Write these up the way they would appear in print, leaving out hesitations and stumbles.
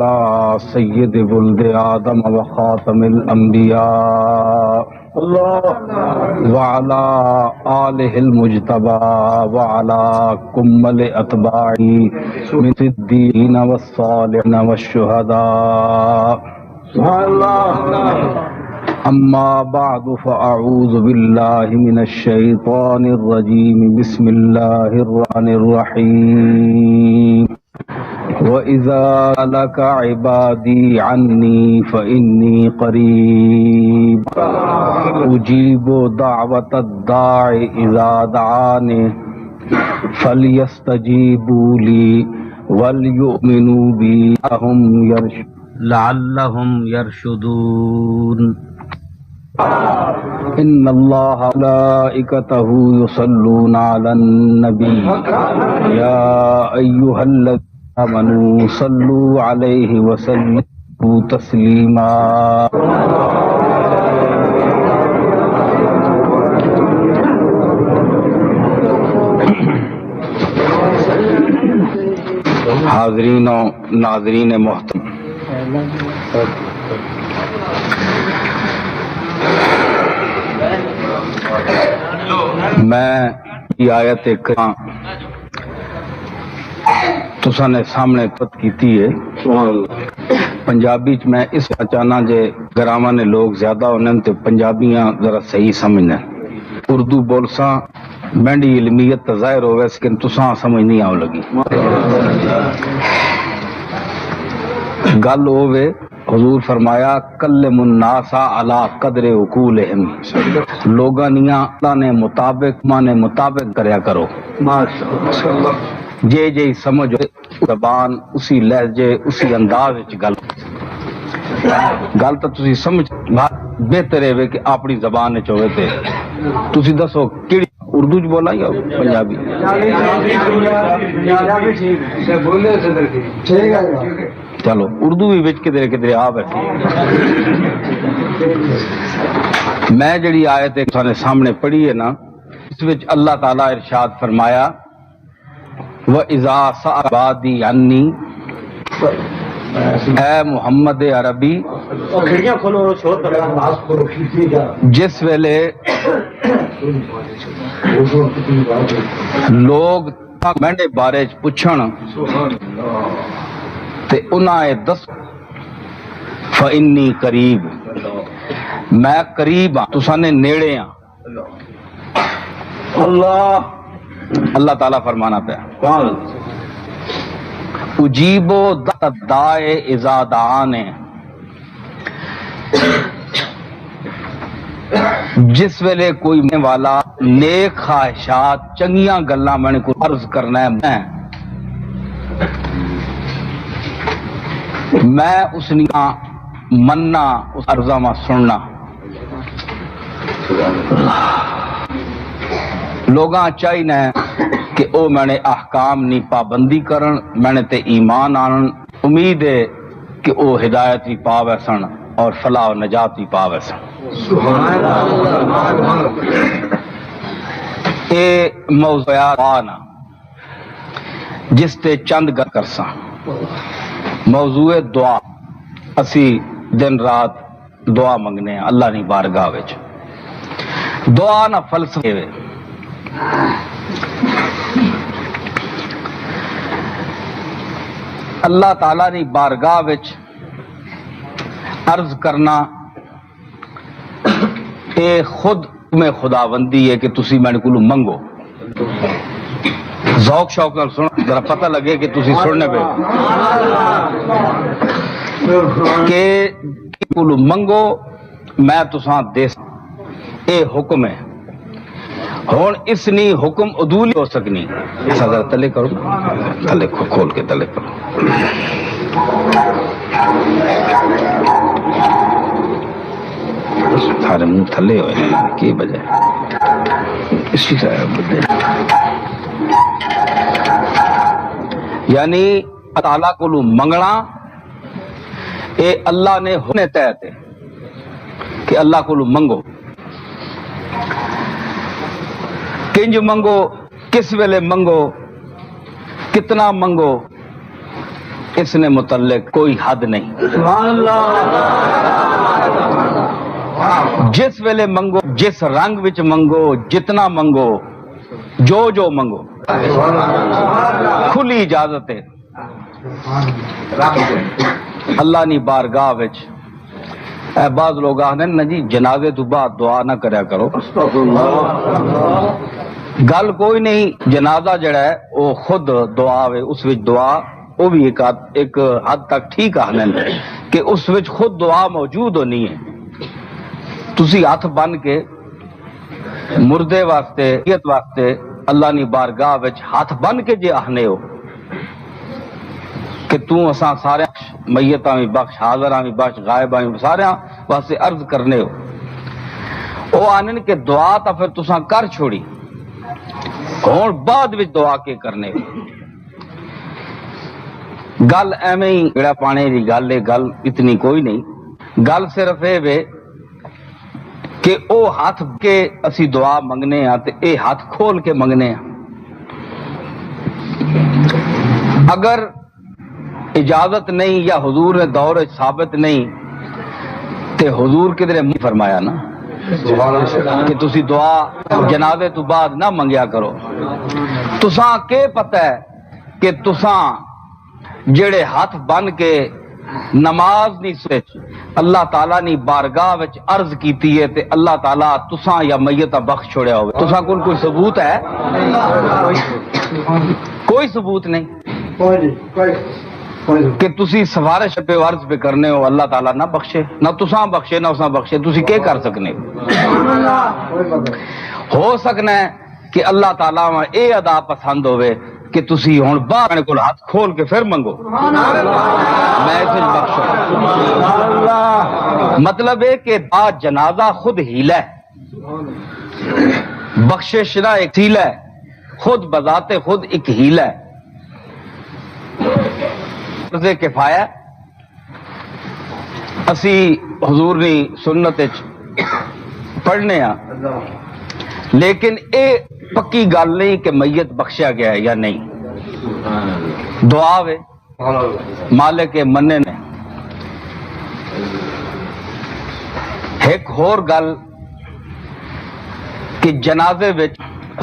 سید ولد آدم و خاتم الانبیاء وعلى آلہ المجتبى وعلى کمل اتباعی من الصدیقین والصالحین والشہداء اما بعد فاعوذ باللہ من الشیطان الرجیم بسم اللہ الرحمن الرحیم وَإِذَا سَأَلَكَ عِبَادِي عَنِّي فَإِنِّي قَرِيبٌ أُجِيبُ دَعْوَةَ الدَّاعِ إِذَا دَعَانِ فَلْيَسْتَجِيبُوا لِي وَلْيُؤْمِنُوا بِي لَعَلَّهُمْ يَرْشُدُونَ إِنَّ اللَّهَ وَمَلَائِكَتَهُ يُصَلُّونَ عَلَى النَّبِيِّ يَا أَيُّهَا الَّذِينَ آمنوا صلوا علیہ وسلموا تسلیما حاضرین و ناظرین محترم، میں یہ آیت تساں نے سامنے پت کیتی ہے پنجابی چ میں اس چاہنا جے گراواں نے لوگ زیادہ ہونے تے پنجابیاں ذرا صحیح سمجھنے، اردو بولساں مینڈی علمیت تا ظاہر ہوئے لیکن تساں سمجھ نہیں آؤ لگی گل ہوئے حضور فرمایا کلم الناس علی قدر عقولہم، لوگاں نیاں اللہ نے مطابق کریا کرو، جے سمجھ زبان اسی لہجے اسی انداز گل تو تسی سمجھ بہتر ہے کہ اپنی زبان ہوئے تے تسی دسو کیڑی اردو چ بولا یا پنجابی؟ چلو اردو بھی بچ کدھر آ بیٹھی میں جڑی آیت تھانے سامنے پڑھی ہے نا اس وچ اللہ تعالی ارشاد فرمایا وَإِذَا سَأَلَكَ عِبَادِي عَنِّي، اے محمد عربی جس ویلے لوگ میرے بارے پوچھن تے انہاں دس فَإِنِّي قریب، میں قریب ہاں، تساں نے نیڑے ہاں۔ اللہ تعالیٰ فرمانا پیا اجیب دعوت الداع اذا دعان، جس ویلے کوئی میں والا نیک خواہشات چنگیاں گلاں میں کو عرض کرنا ہے میں اس نیاں مننا اس عرضاں میں سننا۔ لوگاں چاہیے کہ او میں نے احکام نی پابندی کرن، میں نے تے ایمان آنن، امید ہے کہ او ہدایت بھی پاوے سن اور فلاح و نجات بھی پاوے سن۔ اے موضوعات آنا جس تے چند گل کرساں، موضوع دعا، اسی دن رات دعا منگنے ہیں اللہ نی بارگاہ وچ۔ دعا نہ فلسفے وے، اللہ تعالیٰ نی بارگاہ وچ عرض کرنا اے خود میں خداوندی ہے کہ تسی میرے کو منگو۔ ذوق شوق نال سن، ذرا پتہ لگے کہ تسی سننے پہ کہ کو منگو میں تساں دے، اے حکم ہے۔ ہون اس نی حکم عدول ہو سکنی، ذرا تلے کرو، تلے کھول کے تلے کرو۔ سارے منہ تھلے ہوئے ہیں کی وجہ اسی طرح بدے، یعنی تعالیٰ کو منگنا اے اللہ نے ہونے تحت ہے کہ اللہ کو منگو، کنج منگو، کس ویلے منگو، کتنا منگو، اس نے متعلق کوئی حد نہیں. جس ویلے منگو، جس رنگ وچ منگو، جتنا منگو، جو منگو، کھلی اجازت ہے. اللہ نی بارگاہ وچ بعض لوگ آخر نا جی جنازے تو بعد دعا نہ کریا کرو. گل کوئی نہیں، جنازہ جڑا ہے وہ خود دعا ہے، اس وچ دعا وہ بھی ایک حد تک ٹھیک آخر کہ اس وچ خود دعا موجود ہونی ہے. تسی ہاتھ بن کے مردے واسطے واسطے اللہ نی بارگاہ وچ ہاتھ بن کے جے آخنے ہو کہ تو اساں سارے میتاں بھی بخش، حاضراں بھی بخش، غائباں بھی سارے واسطے عرض کرنے ہو، وہ آنن کہ دعا تا پھر تساں کر چھوڑی، ہون بعد وچ دعا کے کرنے ہو. گل ایویں ہی گڑا پانے دی گل ہے، گل اتنی کوئی نہیں. گل صرف اے وے کہ او ہاتھ کے اسی دعا منگنے ہاں تے اے ہاتھ کھول کے منگنے ہاں. اگر اجازت نہیں یا حضور نے دور ثابت نہیں تے حضور کدھر فرمایا نا کہ تسی دعا جنازے تو بعد نہ منگیا کرو. تساں کے پتہ ہے کہ تساں جڑے ہاتھ بن کے نماز نہیں سوچ اللہ تعالیٰ نے بارگاہ وچ عرض کیتی ہے تے اللہ تعالیٰ تساں یا میتاں بخش چھوڑیا ہوئے. تساں کول کوئی ثبوت ہے؟ کوئی ثبوت نہیں کہ تسی سفارش پہ عرض پہ کرنے ہو اللہ تعالیٰ نہ بخشے، نہ تساں بخشے نہ اساں بخشے. تسی کیا کر سکنے ہو سکنا ہے کہ اللہ تعالیٰ میں اے ادا پسند ہوئے کہ تسی ہون باہر کو ہاتھ کھول کے پھر منگو میں اسے بخشوں. مطلب ہے کہ جنازہ خود ہیلہ ہے، بخشش نہ ایک ہیلہ ہے، خود بذات خود ایک ہیلہ ہے. فرض کفایہ اسی حضور نے سنت پڑھنے ہاں، لیکن اے پکی گل نہیں کہ میت بخشیا گیا ہے یا نہیں. دعا وے مالک مننے نے. ایک اور گل کہ جنازے وچ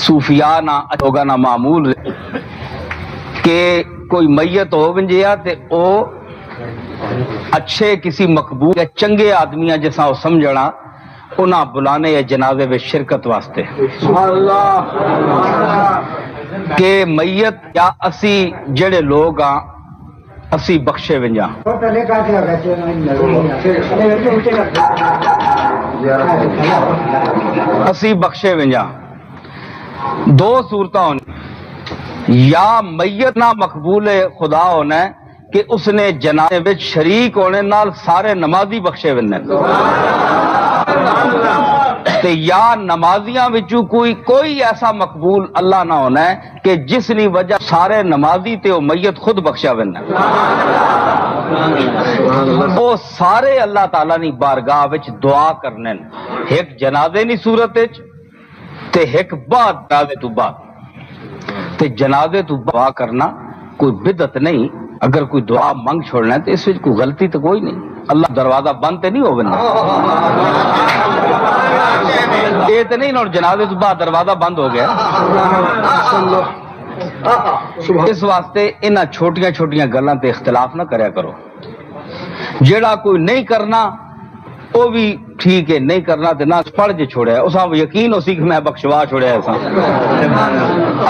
صوفیاء نہ ہوگا نہ معمول کہ کوئی میت ہو ونجیا تے او اچھے کسی مقبول یا چنگے آدمیاں جیسا وہ سمجھنا انہاں بلانے یا جنازے میں شرکت واسطے کہ میت یا اسی جڑے لوگ ہاں اسی بخشے ونجا. اسی بخشے ونجا دو صورتاں ہونی، یا میت نہ مقبول خدا ہونا ہے کہ اس نے جنازے وچ شریک ہونے نال سارے نمازی بخشے ونے، تے یا نمازیاں وچوں کوئی ایسا مقبول اللہ نہ ہونا ہے کہ جس نی وجہ سارے نمازی تے او میت خود بخشا ونے. وہ سارے اللہ تعالیٰ نی بارگاہ وچ دعا کرنے، ایک جنازے نی صورت وچ تے ایک بعد جنازے تو بعد. تے جنازے تو دعا کرنا کوئی بدعت نہیں. اگر کوئی دعا منگ چھوڑنا ہے تو اس وچ کوئی غلطی تو کوئی نہیں. اللہ دروازہ بند تے نہیں ہو بنا یہ تو نہیں نہ جنازے تو بعد دروازہ بند ہو گیا. اس واسطے انہاں چھوٹیاں چھوٹیاں گلاں تے اختلاف نہ کریا کرو. جیڑا کوئی نہیں کرنا وہ بھی ٹھیک ہے، نہیں کرنا تے نہ پڑھ جے چھوڑیا اساں یقین ہو سی کہ میں بخشوا چھوڑیا.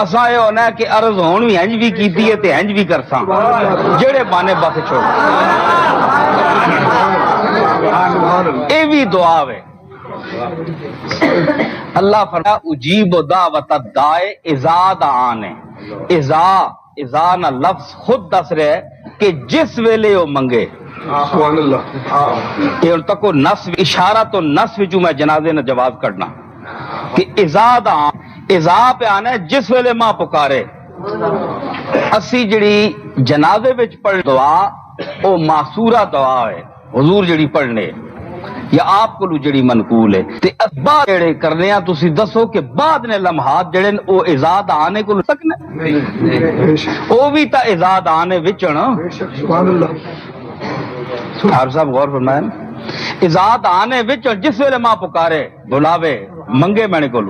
اساں یہ ہونا ہے کہ عرض ہون بھی ہنج بھی کیتی ہے تے ہنج بھی کرساں جڑے بانے بخش چھوڑ. اے بھی دعا ہے. اللہ فرمایا اجیب دعوت الداع اذا دعان. اذا نہ لفظ خود دس رہا ہے کہ جس ویلے وہ منگے. سبحان اللہ. یہ تک نصب اشارہ تو نصب جو میں جنازے نہ جواب کرنا کہ اذا دعان، اذا پہ آنا ہے جس ویلے ماں پکارے. اسی جڑی جنازے وچ پڑھ دعا او معصورہ دعا ہے حضور جڑی پڑھنے یا آپ کو جڑی منقول ہے تے بعد جڑے کرنے ہیں تسی دسو کہ بعد نے لمحات جڑے او ایجاد آنے کو سکنے او بھی تا ایجاد آنے وچن سبحان اللہ آپ صاحب غور فرمائیں ایجاد آنے وچن جس ویلے ماں پکارے بلاوے منگے میں نے کو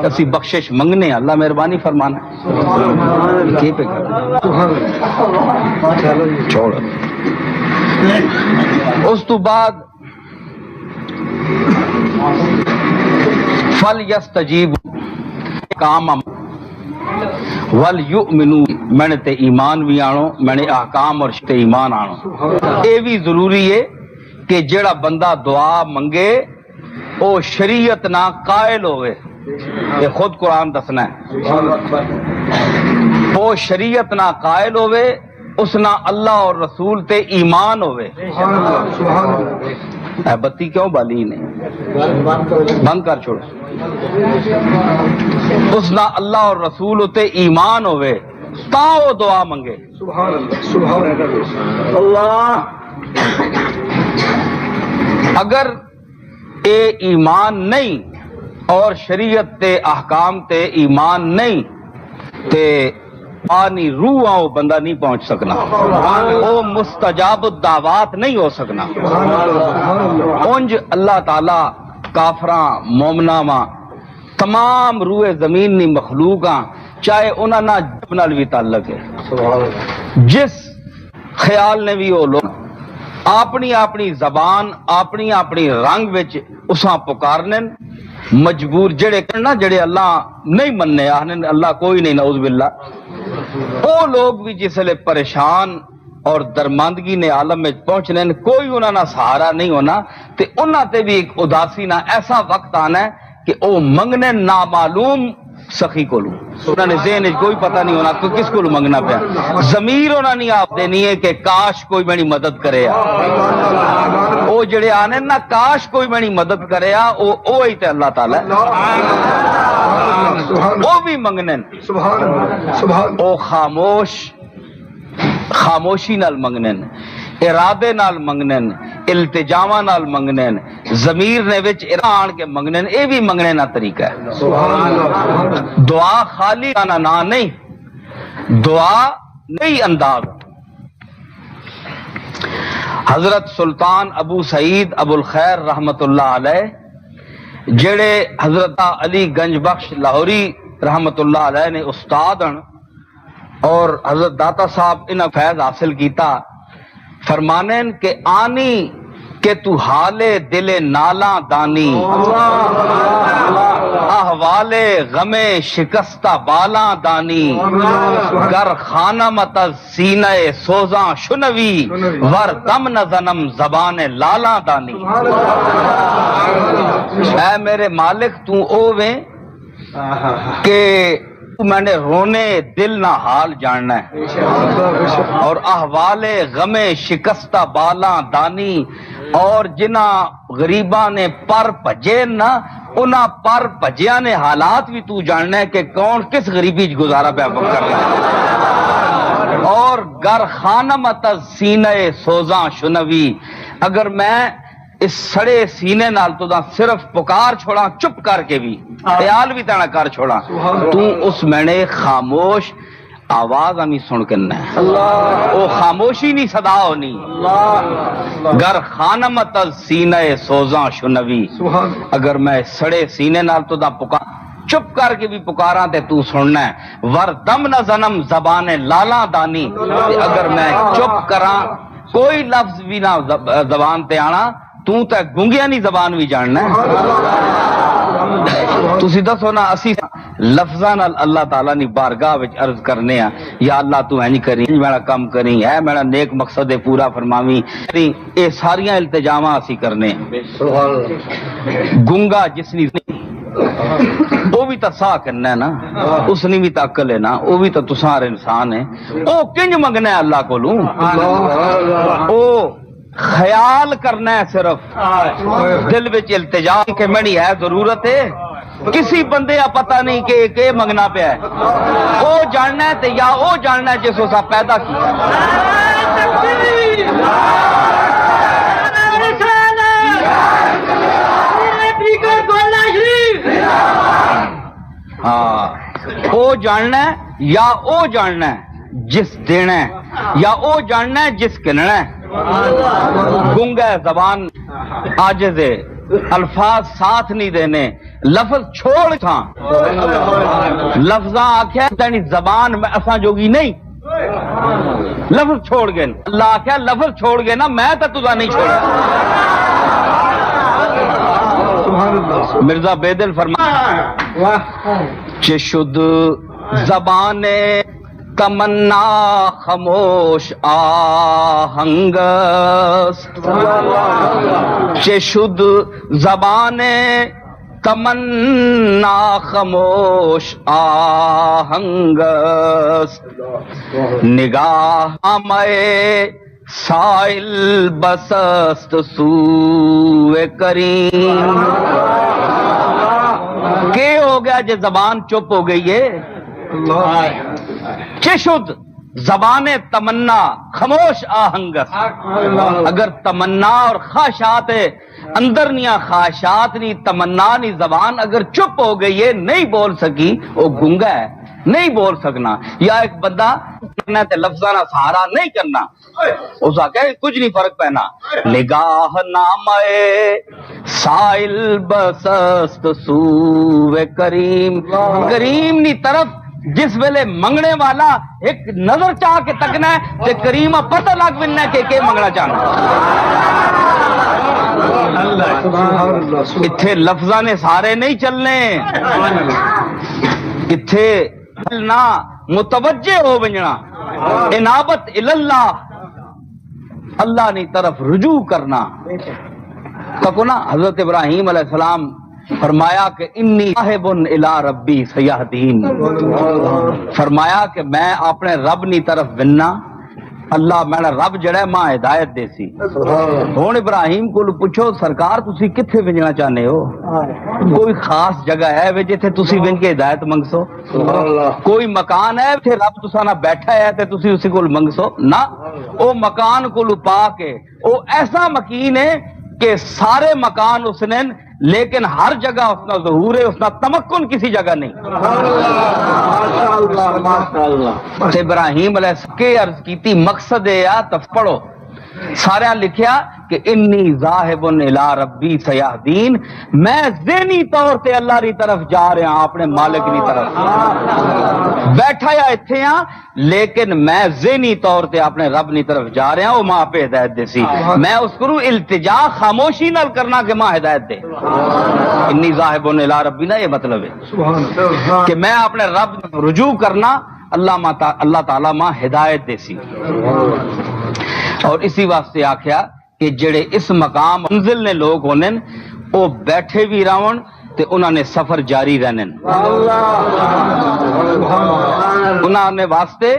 اسی بخشش منگنے اللہ مہربانی فرمانا کی پہ چھوڑ اس تو بعد فَلْيَسْتَجِيبُ کام وَلْيُؤْمِنُوا میں نے تے ایمان بھی آنو میں نے احکام اور تے ایمان آنو اے بھی ضروری ہے کہ جڑا بندہ دعا منگے او شریعت نہ قائل ہوئے یہ خود قرآن دسنا ہے او شریعت نہ قائل ہوئے اس نہ اللہ اور رسول تے ایمان ہوئے اے بتی کیوں بالی نے بند کر چھوڑ اس نہ اللہ اور رسول تے ایمان ہوئے تا وہ دعا منگے سبحان اللہ اگر اے ایمان نہیں اور شریعت تے احکام تے ایمان نہیں تے پانی روح وہ بندہ نہیں پہنچ سکنا وہ مستجاب الدعوات نہیں ہو سکنا انج اللہ تعالی کافراں مومناں تمام روح زمین نی مخلوقاں چاہے انہاں نہ جب نال بھی تعلق ہے جس خیال نے بھی وہ لوگ اپنی اپنی زبان اپنی اپنی رنگ وچ اساں پکارنے مجبور جڑے کرنا جڑے اللہ نہیں مننے آہنے اللہ کوئی نہیں نعوذ باللہ وہ لوگ بھی جس لئے پریشان اور درماندگی نے عالم میں پہنچنے کوئی انہاں نہ سہارا نہیں ہونا تے انہاں تے بھی ایک اداسی نہ ایسا وقت آنا ہے کہ او منگنے نامعلوم سخی کو لوں انہوں نے ذہن کوئی پتہ نہیں ہونا کہ کس کو منگنا پیا ضمیر انہوں نے آپ دینی ہے کہ کاش کوئی میری مدد کرے او جڑے آنے نا کاش کوئی میری مدد کرے او ہی تے اللہ تعالی او بھی منگنے او خاموشی نال منگنے ارادے نال منگنے التجاواں نال منگنے ضمیر نے وچ آن کے منگنے اے بھی منگنے نا طریقہ ہے دعا خالی کا نا نہیں دعا نہیں انداز حضرت سلطان ابو سعید ابو الخیر رحمت اللہ علیہ جڑے حضرت علی گنج بخش لاہوری رحمت اللہ علیہ نے استاد اور حضرت داتا صاحب انہاں فیض حاصل کیتا فرمانین کہ آنی کہ تو حال دل نالاں دانی احوال غم شکستہ بالاں دانی گر خانہ مت سینہ سوزاں شنوی ور دم نزنم زبان لالاں دانی اے میرے مالک تو اوویں کہ میں نے رونے دل نہ حال جاننا ہے اور احوال غم شکستہ بالاں دانی اور جنہ غریباں نے پر بھجے نہ انہاں پر بھجیاں نے حالات بھی تو جاننا ہے کہ کون کس غریبی گزارا پہ کر رہا ہے اور گر خانمت سینہ سوزاں شنوی اگر میں اس سڑے سینے نال تو دا صرف پکار چھوڑا چپ کر کے بھی خیال بھی تینا کر چھوڑا تو اس میں نے خاموش آواز ہمیں سن کرنا ہے وہ خاموشی نہیں صدا ہونی گر خانمت سینہ سوزاں شنوی اگر میں سڑے سینے نال تو دا پکار چپ کر کے بھی پکاراں تے تو سننا ہے ور دم نہ زنم زبان لالاں دانی اگر میں چپ کراں کوئی لفظ بھی نہ زبان تے آنا تو تے گنگیاں نہیں زبان بھی جاننا ہے تسی دسو نا اسی لفظاں نال اللہ تعالیٰ نے بارگاہ وچ عرض کرنے ہیں یا اللہ تو اینج کریں میرا کم کریں اے میرا نیک مقصد پورا فرماویں اے ساریاں التجاواں اسی کرنے ہیں گنگا جس نے وہ بھی تو سا کرنا ہے نا اس نے بھی تو عقل ہے نا وہ بھی تو تسار انسان ہے وہ کنج منگنا ہے اللہ کو لوں او خیال کرنا ہے صرف دل وچ التجا کہ میری ہے ضرورت ہے کسی بندے کا پتہ نہیں کہ منگنا پیا ہے وہ جاننا ہے تے یا وہ جاننا ہے جس اسا پیدا کیا جاننا ہے یا او جاننا ہے جس دینا ہے یا او جاننا ہے جس کننا ہے. گنگا ہے زبان عاجز ہے, الفاظ ساتھ نہیں دینے, لفظ چھوڑ تھا لفظاں آکھیا تیری زبان میں اساں جوگی نہیں, لفظ چھوڑ گئے. اللہ آکھیا لفظ چھوڑ گئے نا میں تو تجھا نہیں چھوڑا. مرزا بیدل فرمایا چشد زبان تمنا خاموش آہنگس, چشد زبان تمنا خاموش آہنگس, نگاہ میں سائل بسست سوئے کریم. کہ ہو گیا جے زبان چپ ہو گئی ہے. چشد زبان تمنا خاموش آہنگس, اگر تمنا اور خواہشات اندر نیا خواہشات نہیں تمنا نہیں زبان اگر چپ ہو گئی ہے نہیں بول سکی وہ گنگا ہے, نہیں بول سکنا. یا ایک بندہ کرنا تے لفظاں نہ سہارا نہیں کرنا, اس آکھے کچھ نہیں فرق پینا. نگاہ نامے سائل بسست سوئے کریم, کریم نی طرف جس ویلے منگنے والا ایک نظر چاہ کے تکنا ہے تے کریم پتہ لگ وینا کہ منگنا چاہنا. اتھے لفظاں نے سارے نہیں چلنے, اتھے نہ متوجہ ہو بننا, انابت اللہ اللہ نی طرف رجوع کرنا. تکو نا حضرت ابراہیم علیہ السلام فرمایا کہ انی ذاہب الی ربی سیہدین, فرمایا کہ میں اپنے رب نی طرف بننا, اللہ میرا رب جڑا ہے ماں ہدایت دے سی. ہن ابراہیم کو پوچھو سرکار تسی کتھے بننا چاہنے ہو؟ کوئی خاص جگہ ہے وے جتھے تسی بن کے ہدایت منگسو؟ کوئی مکان ہے جتھے رب تساں نہ بیٹھا ہے تے تسی اسی کول منگسو؟ نہ, او مکان کو پا کے او ایسا مکین ہے کہ سارے مکان اس نے, لیکن ہر جگہ اس کا ظہور ہے, اس کا تمکن کسی جگہ نہیں. ابراہیم علیہ السلام کے عرض کیتی مقصد ہے یا پڑھو سارے لکھیا کہ انی ذاہب الی ربی سیہدین, میں ذہنی طور تے اللہ کی طرف جا رہا ہوں, اپنے مالک کی طرف بیٹھا یا اتھے ہاں, لیکن میں ذہنی طور تے اپنے رب کی طرف جا رہا ہوں. وہ ماں پہ ہدایت دے سی, میں اس کو التجا خاموشی نال کرنا کہ ماں ہدایت دے. انی ذاہب الی ربی نا یہ مطلب ہے کہ میں اپنے رب رجوع کرنا, اللہ تعالیٰ ماں ہدایت دے سی. اور اسی واسطے آکھیا کہ جڑے اس مقام منزل نے لوگ ہونے وہ بیٹھے بھی رہن تے انہوں نے سفر جاری رہنے, انہوں نے واسطے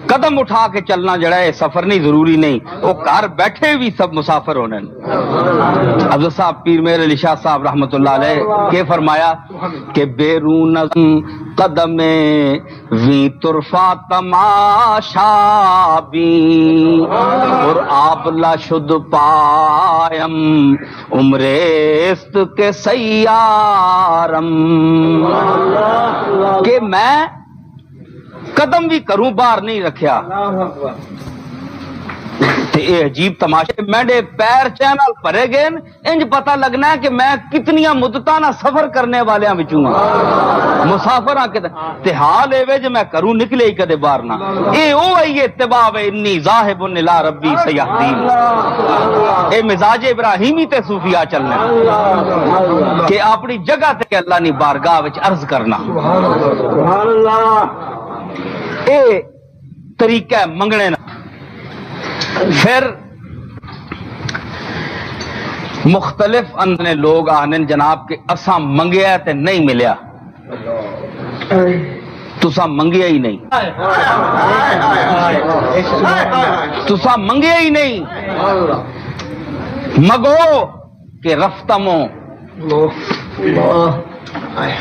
قدم اٹھا کے چلنا جڑا ہے سفر نہیں ضروری نہیں, وہ گھر بیٹھے بھی سب مسافر ہونے. حضرت صاحب پیر میر علی شاہ صاحب رحمت اللہ علیہ کے فرمایا کہ بیرون قدم وی طرفا تماشا بھی اور آبلا شد پایم عمریست کے سیارم, کہ میں قدم بھی کروں باہر نہیں رکھیا تے اے عجیب تماشے میرے پیر چینل پرے گئے انج پتہ لگنا ہے کہ میں کتنیاں مدتاں نہ سفر کرنے والیاں وچوں مسافراں تے حال اے وے جے میں کروں نکلے ہی کدے باہر نہ. اے او ائی اتباع انی ذاہب الی ربی سیہدین, اے مزاج ابراہیمی تے صوفیاء چلنا کہ اپنی جگہ تے اللہ نی بارگاہ وچ عرض کرنا. سبحان اللہ, اے طریقہ منگنے نہ. پھر مختلف اندنے لوگ آنے جناب کہ اساں منگیا تے نہیں ملیا, تساں منگیا ہی نہیں, تساں منگیا ہی نہیں, مگو کہ رفتمو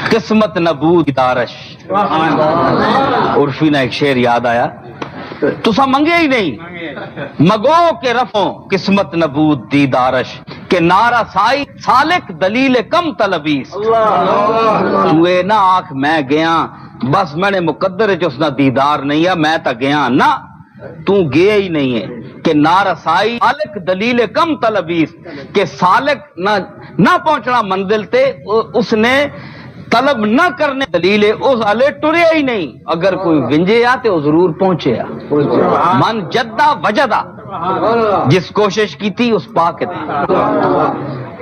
قسمت نبود دارش. عرفی نہ ایک شعر یاد آیا, تسا منگے ہی نہیں, مگو کے رفوں قسمت نبود دیدارش, کہ نارا سائی سالک دلیل کم طلبیس. تو اے نہ آنکھ میں گیا بس میں نے مقدر چ اس دا دیدار نہیں ہے، میں تا گیا نہ، تو گیا ہی نہیں ہے کہ نہ رسائی سالک دلیل کم طلبیس، کہ سالک نہ پہنچنا منزل تے اس نے طلب نہ کرنے دلیل اس والے ٹریا ہی نہیں، اگر کوئی ونجے آ تو ضرور پہنچے آ، من جدہ وجدہ، جس کوشش کی تھی اس پا کے تھی،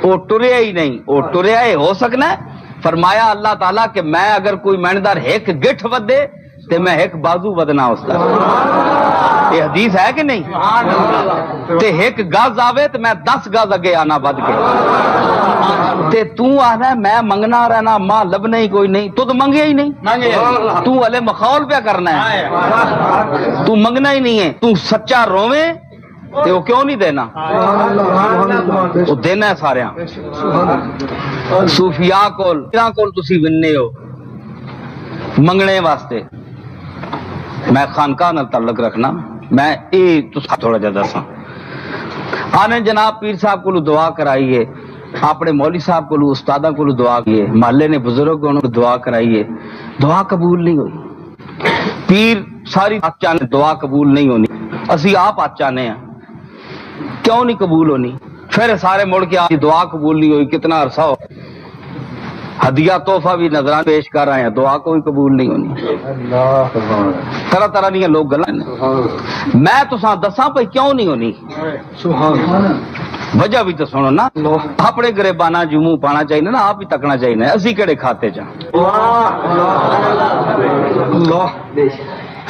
وہ ٹریا ہی نہیں، وہ ٹریا ہی ہو سکنا ہے۔ فرمایا اللہ تعالیٰ کہ میں اگر کوئی میندار ایک گٹھ ودے تے میں ایک بازو ودنا اس دا، یہ حدیث ہے کہ نہیں؟ تے ایک گز آوے تے میں 10 گز اگے آنا ود کے، تے تو آنا ہے میں منگنا رہنا ماں لبنا ہی کوئی نہیں، تو منگے ہی نہیں، تو علی مخول پہ کرنا ہے، تو منگنا ہی نہیں ہے، تو سچا روویں تے وہ کیوں نہیں دینا؟ وہ دینا ہے سارے صوفیاء کول تسی وننے ہو منگنے واسطے۔ میں خانقاہ نال تعلق رکھنا، میں یہ تھوڑا جا دساں، آنے جناب پیر صاحب کو دعا کرائیے، اپنے مولوی صاحب کو استاداں کو دعا کیے، محلے نے بزرگوں کو دعا کرائیے، دعا قبول نہیں ہوئی۔ پیر ساری چاہنے دعا قبول نہیں ہونی، اسی آپ چاہنے ہیں کیوں نہیں قبول ہونی؟ پھر سارے مڑ کے آپ دعا قبول نہیں ہوئی، کتنا عرصہ ہو، ہدیہ تحفہ بھی نظران پیش کر رہے ہیں، دعا کوئی قبول نہیں ہونی۔ طرح طرح دیا لوگ گلاں میں تو دساں پہ کیوں نہیں ہونی، وجہ بھی تو سنو نا، اپنے گریبانہ جو منہ پانا چاہیے نا، آپ ہی تکنا چاہیے، اسی کہڑے کھاتے جا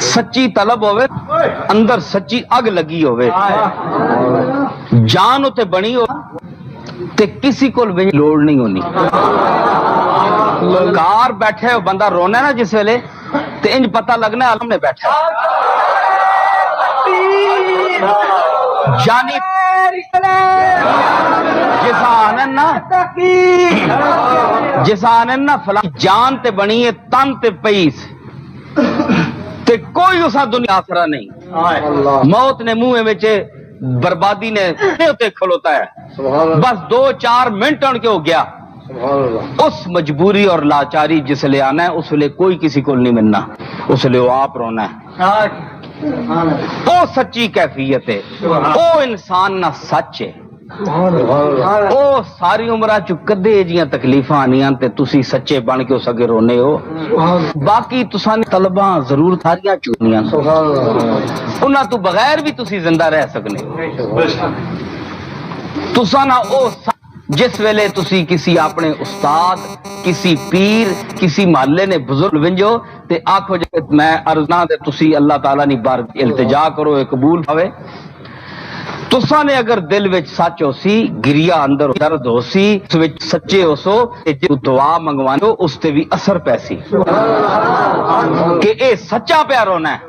سچی طلب ہوئے، اندر سچی اگ لگی ہوئے، جان اتے بنی ہو تے کسی کو لوڑ نہیں ہونی۔ کار بیٹھے ہو بندہ رونا ہے نا جس ویلے تے انج پتہ لگنا ہے عالم نے بیٹھا جانی جسان نا فلاں جان تے بنی ہے تن تے پیس تے کوئی اسا دنیا آسرا نہیں، موت نے منہ میں بربادی نے تے کھلوتا ہے، بس 2-4 منٹ ان کے ہو گیا، اس مجبوری اور لاچاری جس لے آنا ہے اس لئے کوئی کسی کو نہیں ملنا، اس لئے وہ آپ رونا ہے، وہ سچی کیفیت ہے، وہ انسان نہ سچ ہے، وہ ساری عمرہ چکدے جیاں تکلیفاں آنیاں تے تسی سچے بن کے اس اگے رونے ہو، باقی تساں طلباں ضرور تھاریاں چونیاں انہاں تو بغیر بھی تسی زندہ رہ سکنے تساں نہ او جس ویلے تسی کسی اپنے استاد، کسی پیر، کسی محلے نے بزرگ ونجو تے آکھو جے میں عرضنا تے تسی اللہ تعالیٰ نی بار التجا کرو اے قبول ہوئے، تساں نے اگر دل وچ سچ ہو سی، گریا اندر درد ہو سی، اس وچ سچے ہو سو تے جو دعا منگوانے ہو اس تے بھی اثر پیسی کہ اے سچا پیا رونا ہے،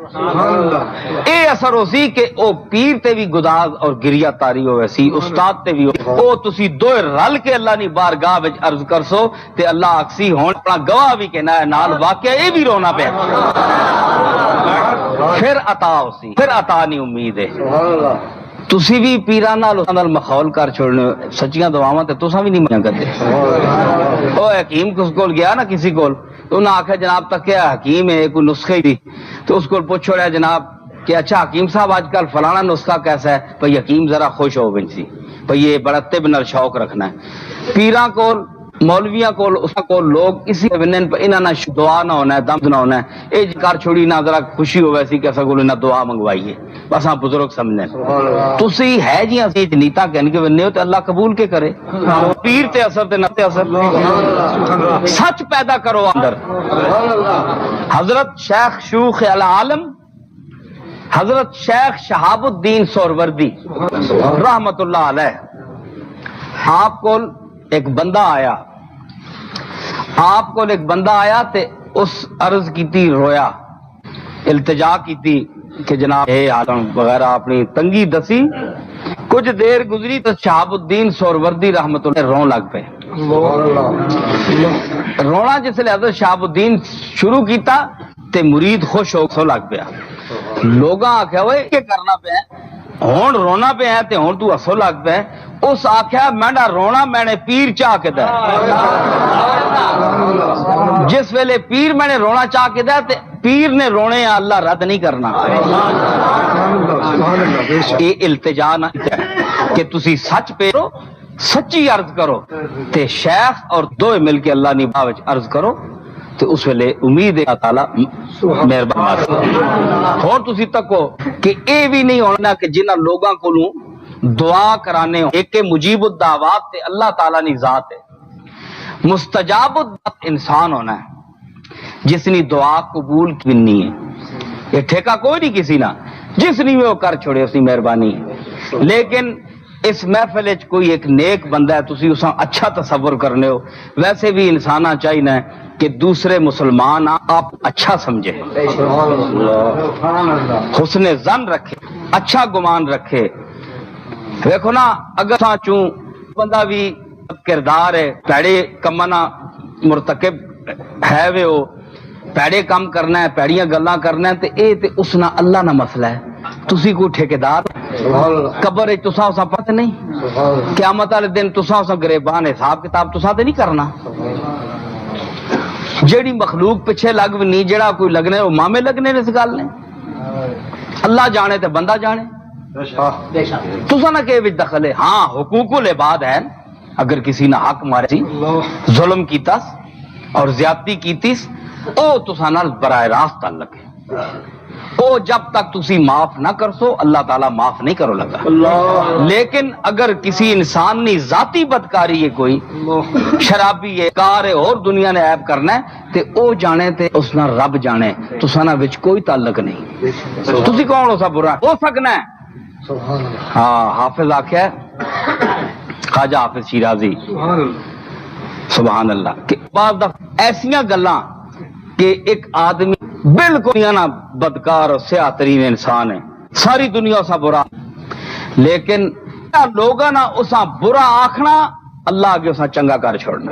اے اثر ہو سی کہ او پیر تے بھی گداز اور گریا تاری ہوئے سی، استاد تے بھی او تسی دو رل کے اللہ نی بارگاہ وچ عرض کر سو تے اللہ اکسی ہون اپنا گواہ بھی کہنا ہے نال واقعہ اے بھی رونا پیا، پھر عطا ہو سی، پھر عطا نہیں امید ہے۔ تسی بھی پیران نال مخول کر چھوڑنے سچیاں دعاواں تے تساں بھی نہیں منیا کرتے۔ او حکیم کس کول گیا نا کسی کول تو انہاں آکھیا جناب تک کیا حکیم ہے کوئی نسخے دی، تو اس کول پوچھو رہا جناب کہ اچھا حکیم صاحب آج کل فلانا نسخہ کیسا ہے، بھئی حکیم ذرا خوش ہو گئی سی، بھئی یہ بڑا طب نال شوق رکھنا ہے۔ پیراں کول مولویاں کول اس کول لوگ اسی ونن پہ انہاں نہ دعا نہ ہونا ہے، دم نہ ہونا ہے، اے کر چھوڑی نہ ذرا خوشی ہوے سی کہ اساں کول نہ دعا منگوائیے، بس ہاں بزرگ سمجھنے تسی ہے جی اسی نیتا کہن کے وننے ہو تے اللہ قبول کے کرے، پیر تے اثر تے نہ تے اثر، سچ پیدا کرو اندر۔ حضرت شیخ شیوخ العالم حضرت شیخ شہاب الدین سہروردی رحمت اللہ علیہ، آپ کو ایک بندہ آیا، آپ کو ایک بندہ آیا تے اس عرض کی تھی، رویا، التجا کی تھی کہ جناب اے عالم وغیرہ اپنی تنگی دسی، کچھ دیر گزری تو شہاب الدین سہروردی رحمت اللہ رون لگ پہ، رونا جس لئے حضرت شہاب الدین شروع کیتا تے مرید خوش ہو سو لگ پیا، لوگاں آکھیا ہوئے کہ کرنا پہ ہون رونا پہ ہے تے ہون تو ہسو لگ پہ اس آکھیا میں نہ رونا میں نے پیر چاہ کے دے جس ویلے پیر میں نے رونا چاہ کے دے تے پیر نے رونے اللہ رد نہیں کرنا یہ التجا نہ کہ تسی سچ پیرو سچی عرض کرو تے شیخ اور دوئے مل کے اللہ نبا وچ عرض کرو تے اس ویلے امید ہے اللہ تعالیٰ مہربان اور تسی تکو کہ اے بھی نہیں ہونا کہ جنہ لوگاں کو دعا کرانے ہو ایک مجیب الدعوات تے اللہ تعالیٰ نے ذات ہے مستجاب الدعوات انسان ہونا ہے جس نے دعا قبول کرنی ہے یہ ٹھیکہ کوئی نہیں کسی نہ جس نے وہ کر چھوڑے اس کی مہربانی ہے لیکن اس محفل کوئی ایک نیک بندہ ہے تسی اساں اچھا تصور کرنے ہو ویسے بھی انسانہ چاہیے کہ دوسرے مسلمان آپ اچھا سمجھے حسن ظن رکھے اچھا گمان رکھے دیکھو نا اگر چوں بندہ بھی کردار ہے پیڑے کمنا مرتکب ہے وہ ہو پیڑے کام کرنا ہے پیڑیاں گلاں کرنا ہے تے اے تے اس نہ اللہ نہ مسئلہ ہے تسی کوئی ٹھیکیدار قبر ہے تساں اساں پتہ نہیں قیامت والے دن تساں اساں گریبان حساب کتاب تساں تے نہیں کرنا جیڑی مخلوق پیچھے لگ بھی نہیں جیڑا کوئی لگنے وہ مامے لگنے اس گل نے اللہ جانے تے بندہ جانے تساں نہ کہ وچ دخل ہے ہاں حقوق العباد ہے اگر کسی نے حق مارے سی ظلم کیتاس اور زیادتی کیتیس او تساں نال براہ راست تعلق ہے او جب تک تسی معاف نہ کر سو اللہ تعالیٰ معاف نہیں کرو لگا لیکن اگر کسی انسان نے ذاتی بدکاری ہے کوئی شرابی ہے کار ہے اور دنیا نے عیب کرنا ہے تے او جانے تے اس نہ رب جانے تساں نہ وچ کوئی تعلق نہیں تسی کون ہو سا برا ہو سکنا ہے ہاں حافظ آکھیا خواجہ حافظ شیرازی سبحان اللہ کہ بعض دفعہ ایسیاں گلاں کہ ایک آدمی بالکل نہ بدکار اور سیاہ ترین انسان ہے ساری دنیا اسا برا لیکن لوگاں نہ اسا برا آکھنا اللہ آگے اسا چنگا کر چھوڑنا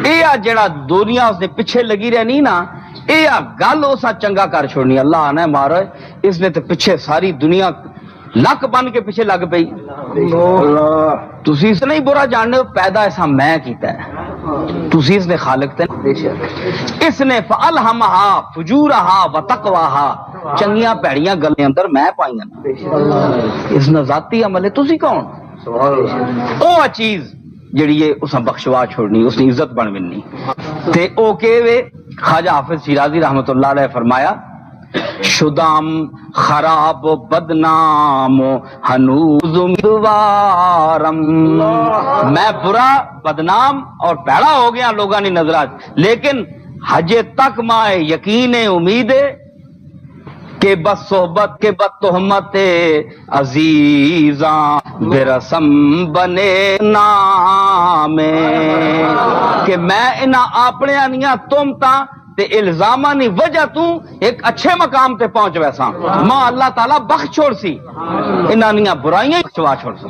یہ جڑا دنیا اس نے پیچھے لگی رہنی نا یہ گل اسا چنگا کر چھوڑنی اللہ آنا مارو اس نے تو پیچھے ساری دنیا لک بن کے پیچھے لگ پئی تسی اس نہیں برا جاننے ہو پیدا ایسا میں کیتا ہے تسی اس نے خالق تے اس نے فالہمہا فجورہا وتقواہا چنگیاں پیڑیاں گلیں اندر میں پائیاں اس نے ذاتی عمل ہے تسی کون او چیز جڑی ہے اسا بخشوا چھوڑنی اس نے عزت بن ونی تے او کہ خواجہ حافظ شیرازی رحمت اللہ علیہ فرمایا شدام خراب و بدنام و ہنوز امیدوارم میں برا بدنام اور پیڑا ہو گیا لوگاں نے نظرات لیکن حجے تک مائے یقین امید کہ بس صحبت کے بد تہمت عزیزاں برسم بنے نام کہ میں انہاں اپنے انیاں تم تا تے الزامانی وجہ تو ایک اچھے مقام تے پہنچ ویسا ماں اللہ تعالیٰ بخش چھوڑ سی انہاں برائیاں چھوا چھوڑ سی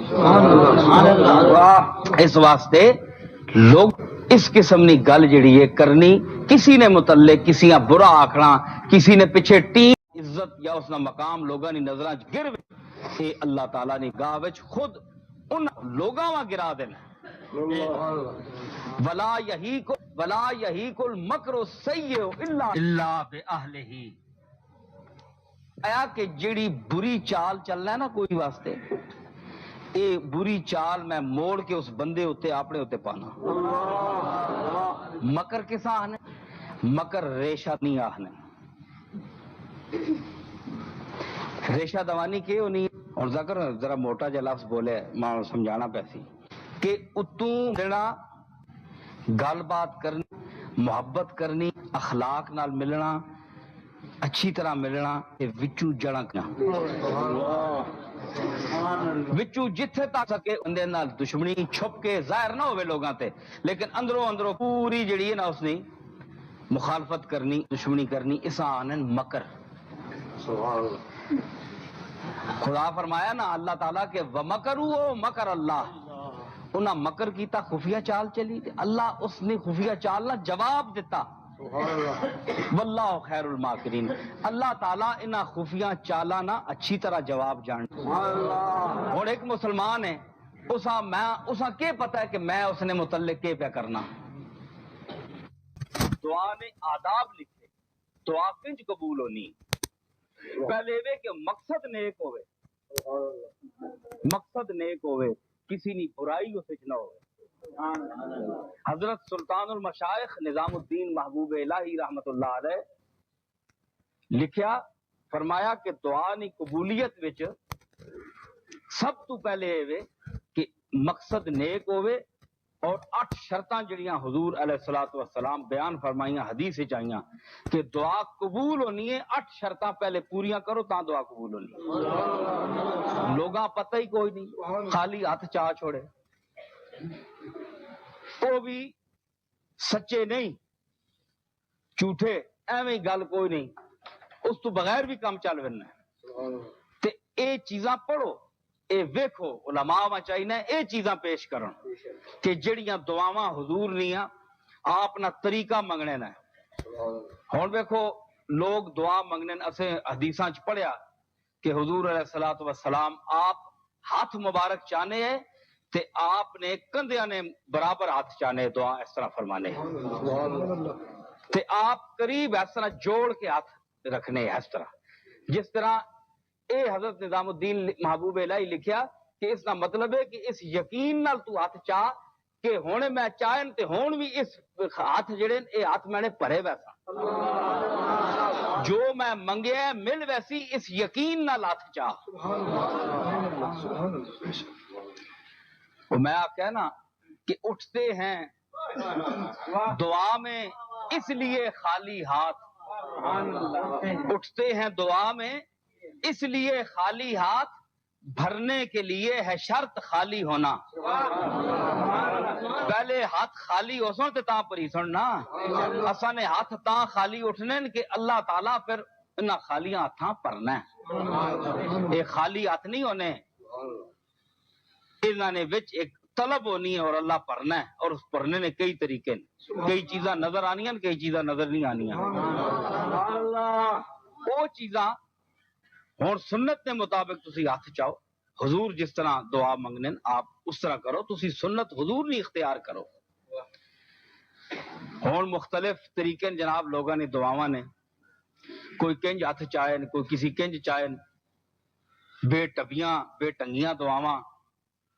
اس واسطے لوگ اس قسم کی گل جڑی ہے کرنی کسی نے متعلق کسی کا برا آکھنا کسی نے پیچھے ٹیم عزت یا اس کا مقام لوگاں نے نظراں گر اے اللہ تعالیٰ نے گاہ وچ خود ان لوگاں وا گرا دینا ولا یحیق المکر السیء الا باہلہ آیا کہ جیڑی بری چال چلنا ہے نا کوئی واسطے اے بری چال میں موڑ کے اس بندے ہوتے اپنے ہوتے پانا مکر کسا آنے مکر ریشہ نہیں آنے ریشہ دوانی کے ہونی اور ذکر ذرا موٹا جا لفظ بولے ماں سمجھانا پیسی کہ اتوں دینا گل بات کرنی محبت کرنی اخلاق نال ملنا اچھی طرح ملنا وچو جڑکنا وچو جتھے تک سکے اندے نال دشمنی چھپ کے ظاہر نہ ہوئے لوگاں تے لیکن اندروں پوری جڑی ہے نا اس نے مخالفت کرنی دشمنی کرنی اسا آنن مکر خدا فرمایا نا اللہ تعالیٰ کہ وَمَكَرُوا مَكَرَ اللَّهِ انہاں مکر کیتا خفیہ چال چلی اللہ اس نے خفیہ چال نہ جواب دیتا واللہ خیر الماکرین، اللہ تعالیٰ انہاں خفیہ چالاں نا اچھی طرح جواب جان۔ اور ایک مسلمان ہے، اسا کیا پتہ ہے کہ میں اس نے متعلق کیا پیا کرنا۔ دعا نے آداب لکھے، دعا کنج قبول ہونی، پہلے وے کہ مقصد نیک ہوئے، مقصد نیک ہوئے، کسی نی برائی اس وچ نہ ہوئے۔ حضرت سلطان المشائخ نظام الدین محبوب الہی رحمت اللہ علیہ لکھیا، فرمایا کہ دعا نی قبولیت وچ سب تو پہلے اے کہ مقصد نیک ہوئے، اور 8 شرطاں جڑیاں حضور علیہ الصلوۃ والسلام بیان فرمائیاں حدیث وچ آئیاں کہ دعا قبول ہونی ہے، 8 شرطاں پہلے پوریاں کرو تاں دعا قبول ہونی ہے۔ لوگاں پتہ ہی کوئی نہیں، خالی ہاتھ چاہ چھوڑے، وہ بھی سچے نہیں، جھوٹے، ایویں گل کوئی نہیں، اس تو بغیر بھی کام چل رہنا ہے۔ تے اے چیزاں پڑھو، اے ویکھو، علماء ما چاہیے اے چیزاں پیش کرن کہ جڑیاں دعاواں حضور نیاں آپ نا طریقہ منگنے نا۔ ہن ویکھو لوگ دعا منگنے، اسے حدیثاں چ پڑھیا کہ حضور علیہ الصلوۃ والسلام آپ ہاتھ مبارک چاہنے ہیں تے آپ نے کندھیاں نے برابر ہاتھ چاہنے، دعا اس طرح فرمانے تے آپ قریب اس طرح جوڑ کے ہاتھ رکھنے، اس طرح جس طرح اے حضرت نظام الدین محبوب الہی لکھیا کہ اس کا مطلب ہے کہ اس یقین نال تو ہاتھ چاہ کہ ہونے میں چاہن تے ہون بھی اس ہاتھ جڑے اے ہاتھ میں نے بھرے ویسا، جو میں منگیا مل ویسی، اس یقین نال ہاتھ چاہ۔ میں آخیا نا کہ اٹھتے ہیں دعا میں اس لیے خالی ہاتھ، اٹھتے ہیں دعا میں اس لیے خالی ہاتھ، بھرنے کے لیے ہے شرط خالی ہونا۔ پہلے ہاتھ خالی ہو سن تے تاں پری سن نا، اساں نے ہاتھ تاں خالی اٹھنے کہ اللہ تعالیٰ پھر انہاں خالی ہاتھاں پرنا ہے۔ اے خالی ہاتھ نہیں ہونے، انہاں نے وچ ایک طلب ہونی ہے اور اللہ پڑھنا ہے، اور اس پڑھنے نے کئی طریقے ہیں، کئی چیزاں نظر آنی ہیں، کئی چیزاں نظر نہیں آنی ہیں۔ وہ چیزاں ہوں سنت کے مطابق تسی ہاتھ چاہو، حضور جس طرح دعا منگنے آپ اس طرح کرو، تسی سنت حضور نہیں اختیار کرو۔ ہوں مختلف طریقے جناب لوگوں نے دعاواں نے، کوئی کنج ہاتھ چاہن، کوئی کسی کنج چاہن، بے ٹبیاں بے ٹنگیاں دعاواں،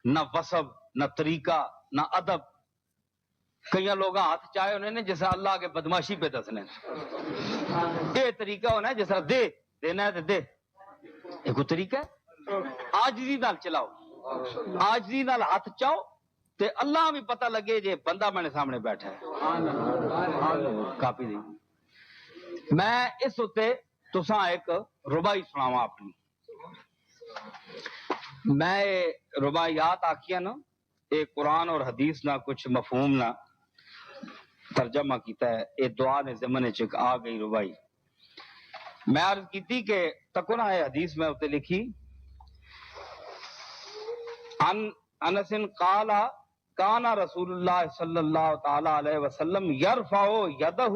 نہ وصف نہ طریقہ نہ ادب۔ کئی لوگ ہاتھ چاہے انہیں نے جیسا اللہ کے بدماشی پہ دسنے، یہ طریقہ ہونا ہے جس طرح دے دینا ہے تو دے، یہ کوئی طریقہ ہے؟ آجزی نال چلاؤ، آجزی نال ہاتھ چاہو تے اللہ بھی پتہ لگے جے بندہ میں نے سامنے بیٹھا ہے۔ کاپی دی میں اس اتے تساں ایک ربائی سناواں اپنی، میں رباعیات آکھیاں نا، ایک قرآن اور حدیث نہ کچھ مفہوم نہ ترجمہ کیتا ہے، اے دعا نے ضمن چک آ گئی ربائی۔ میں عرض کیتی کہ تکو نا ہے حدیث میں اتنے لکھی، انس قال کان رسول اللہ صلی اللہ تعالی علیہ وسلم یرفع یدہ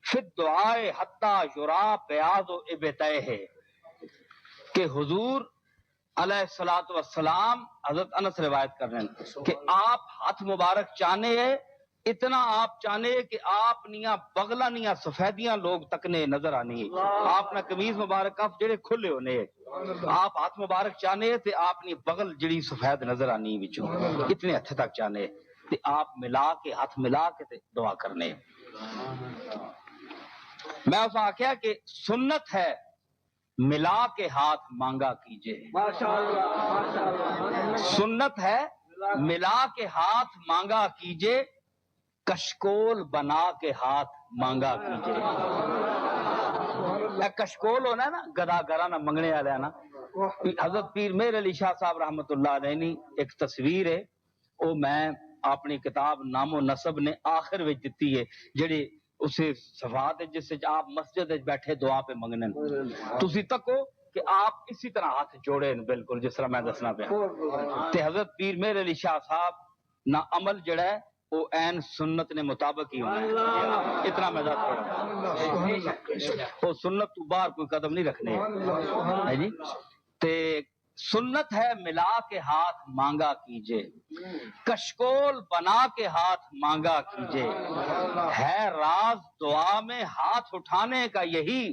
فی الدعاء حتی یرا بیاض ابطیہ، کہ حضور علیہ الصلوۃ والسلام، حضرت انس روایت کر رہے ہیں کہ آپ ہاتھ مبارک چاہنے ہیں، اتنا آپ چاہنے کہ آپ نیاں بغلہ نیاں سفیدیاں لوگ تکنے نظر آنی ہے، آپ نے قمیض مبارک کف جڑے کھلے ہونے، آپ ہاتھ مبارک چاہنے تے آپ نے بغل جڑی سفید نظر آنی وچوں، اتنے ہتھ تک چاہنے تے آپ ملا کے ہاتھ ملا کے تے دعا کرنے۔ میں اس آخیا کہ سنت ہے ملا کے ہاتھ مانگا کیجئے، سنت ہے ملا کے ہاتھ مانگا کیجئے، کشکول بنا کے ہاتھ مانگا کیجئے۔ کشکول ہونا ہے نا گدا گرا نہ منگنے والے نا، حضرت پیر مہر علی شاہ صاحب رحمت اللہ علیہ نے ایک تصویر ہے، وہ میں اپنی کتاب نام و نسب نے آخر وچ دتی ہے، جڑی اسے صفات ہے جس وچ آپ مسجد وچ بیٹھے دعا پہ منگنے، تسی تکو کہ آپ اسی طرح ہاتھ جوڑے بالکل جس طرح میں دسنا پیا، تے حضرت پیر مہر علی شاہ صاحب نہ عمل جڑا ہے وہ این سنت نے مطابق ہی ہونا ہے، اتنا میں ذات پڑھا، وہ سنت تو باہر کوئی قدم نہیں رکھنے ہے جی۔ تے سنت ہے ملا کے ہاتھ مانگا کیجے، کشکول بنا کے ہاتھ مانگا کیجے، ہے راز دعا میں ہاتھ اٹھانے کا یہی،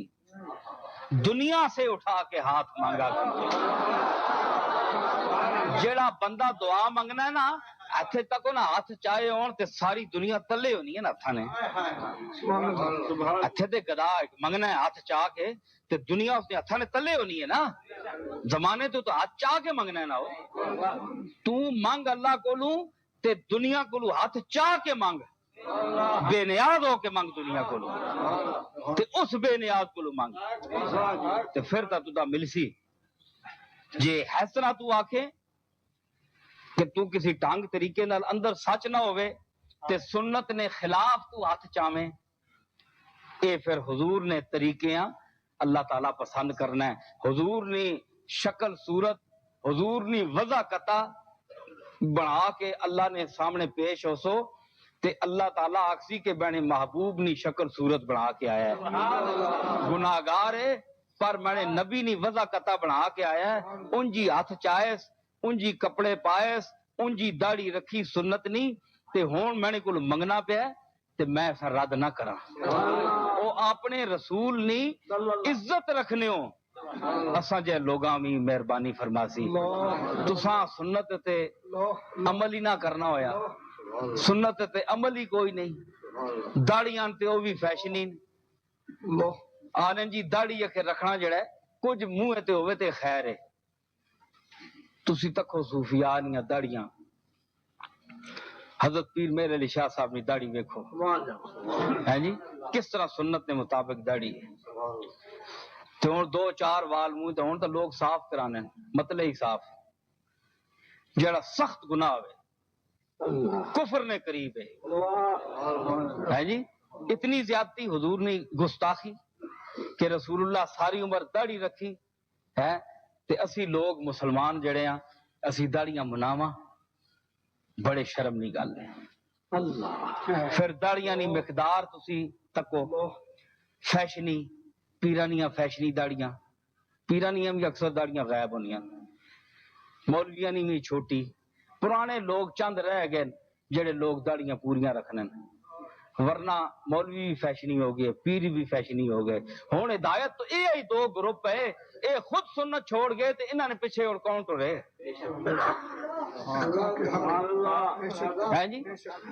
دنیا سے اٹھا کے ہاتھ مانگا کیجے۔ جیڑا بندہ دعا منگنا ہے نا، ایتھے تک نا ہاتھ چاہے ہون تے ساری دنیا تلے ہونی ہے نا ہتھاں نے، ایتھے تے گدا منگنا ہے ہاتھ چاہ کے تے دنیا اس نے ہتھاں نے تلے ہونی ہے نا، زمانے تو ہاتھ چاہ کے منگنا ہے نا، تو منگ اللہ کولوں تے دنیا کولوں ہاتھ چاہ کے منگ، بے نیاز ہو کے منگ دنیا کولوں تے اس بے نیاز کولوں منگ تے پھر تا ملسی۔ جے حسنا تو آکھے کہ تو کسی ٹانگ طریقے نال اندر سچ نہ ہوئے تے سنت نے خلاف تو ہاتھ چاویں، اے پھر حضور نے طریقیاں اللہ تعالیٰ پسند کرنا ہے، حضور نے شکل صورت، حضور نے وضع قطع بنا کے اللہ نے سامنے پیش ہو سو تے اللہ تعالیٰ آکسی کے بہنے محبوب نی شکل صورت بنا کے آیا ہے، گناہگار ہے پر میں نے نبی نی وضع قطع بنا کے آیا ہے، ان جی ہاتھ چاہیس، ان جی کپڑے پائیس، ان جی داڑھی رکھی سنت نہیں تے ہون میں نے کل منگنا پیا تے میں ایسا رد نہ کرا، او اپنے رسول نی عزت رکھنے ہو اساں جے لوگاں بھی مہربانی فرماسی، تساں سنت تے عمل ہی نہ کرنا ہویا، سنت تے عمل ہی کوئی نہیں، داڑیاں تے او بھی فیشنی آنے جی داڑھی اکھے رکھنا جڑا ہے کچھ منہ تے ہوئے تے خیر ہے، تسی تکو صوفیانیاں داڑیاں، حضرت پیر میرے علی شاہ صاحب نے داڑھی ویکھو ہے جی کس طرح سنت نے مطابق داڑھی ہے، تو ہن دو چار وال منہ تے ہن تو لوگ صاف کرانے مطلب ہی صاف، جڑا سخت گناہ ہوئے کفر نے قریب ہے جی، اتنی زیادتی حضور نے گستاخی کہ رسول اللہ ساری عمر داڑھی رکھی ہے تے اسی لوگ مسلمان جڑے ہیں اسی داڑیاں مناواں، بڑے شرم نہیں گل ہے۔ پھر داڑیاں نی مقدار تسی تکو، فیشنی پیرانیاں فیشنی داڑیاں، پیرانیاں بھی اکثر داڑیاں غائب ہونیاں، مولویاں نی بھی چھوٹی، پرانے لوگ چند رہ گئے جڑے لوگ داڑیاں پوریاں رکھنے، ورنہ مولوی بھی فیشنی ہو گئے، پیر بھی فیشنی ہو گئے۔ ہوں ہدایت تو یہ دو گروپ ہے، اے خود سنت چھوڑ گئے تے انہاں نے پیچھے اور کون ٹرے ہے جی،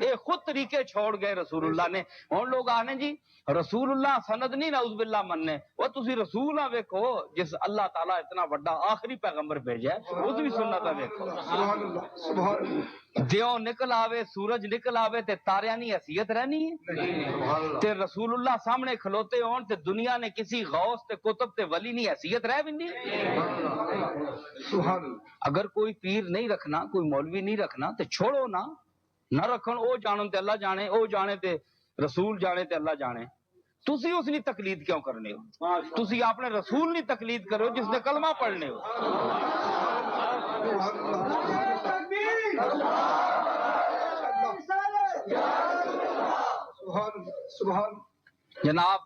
اے خود طریقے چھوڑ گئے رسول اللہ نے۔ ہوں لوگ آنے جی رسول اللہ سند نہیں نعوذ باللہ مننے، وہ تسی رسول آ ویکھو جس اللہ تعالیٰ اتنا بڑا آخری پیغمبر بھیجا ہے اس بھی سنت ویکھو، دیو نکل آوے سورج نکل آوے تے تاریاں نی حیثیت رہنی ہے تے رسول اللہ سامنے کھلوتے ہون تے دنیا نے کسی غوث تے کتب تے ولی نی حیثیت رہ بندی۔ اگر کوئی پیر نہیں رکھنا کوئی مولوی نہیں رکھنا تے چھوڑو نہ رکھن، او جانن تے اللہ جانے، او جانے تے رسول جانے تے اللہ جانے، تسی اس نے تقلید کیوں کرنے ہو؟ تسی اپنے رسول نے تقلید کرو جس نے کلمہ پڑھنے ہو۔ جناب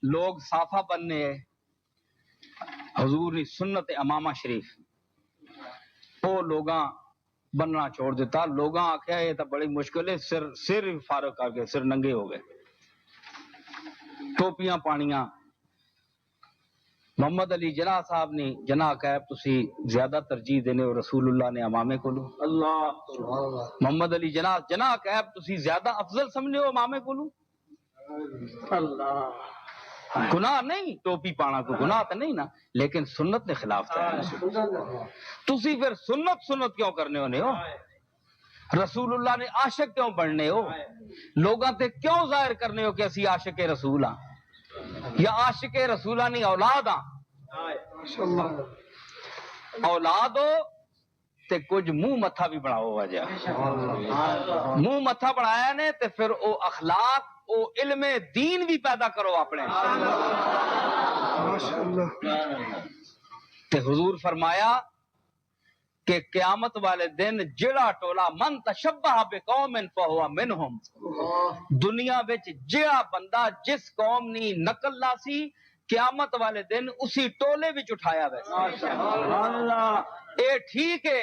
لوگ صافہ بننے ہیں، حضور کی سنت امامہ شریف وہ لوگاں بننا چھوڑ دیتا، لوگاں آخیا یہ تو بڑی مشکل ہے، سر فارغ کر کے سر ننگے ہو گئے، ٹوپیاں پانیاں۔ محمد علی جناح صاحب نے جناح قائب تسی زیادہ ترجیح دینے ہو رسول اللہ نے امامے کو لو، محمد علی جناح قائب تسی زیادہ افضل سمجھے ہو امامے کو لو، گناہ نہیں ٹوپی پانا کو گناہ تو نہیں نا، لیکن سنت نے خلاف تھا۔ تسی پھر سنت کیوں کرنے ہونے ہو؟ رسول اللہ نے عاشق کیوں بننے ہو؟ لوگاں تے کیوں ظاہر کرنے ہو کہ اسی عاشق رسول ہاں یا عاشق رسولہ نہیں اولاد ہاں؟ اولاد ہو تے کچھ منہ متھا بھی بناؤ وجہ، منہ متھا بنایا نے تے پھر او اخلاق او علم دین بھی پیدا کرو اپنے۔ تے حضور فرمایا کہ قیامت والے دن جڑا ٹولا من تشبہ بقوم فہو منہم، دنیا وچ جڑا بندہ جس قوم نی نقل لاسی قیامت والے دن اسی ٹولے وچ اٹھایا ویسے۔ اے ٹھیک ہے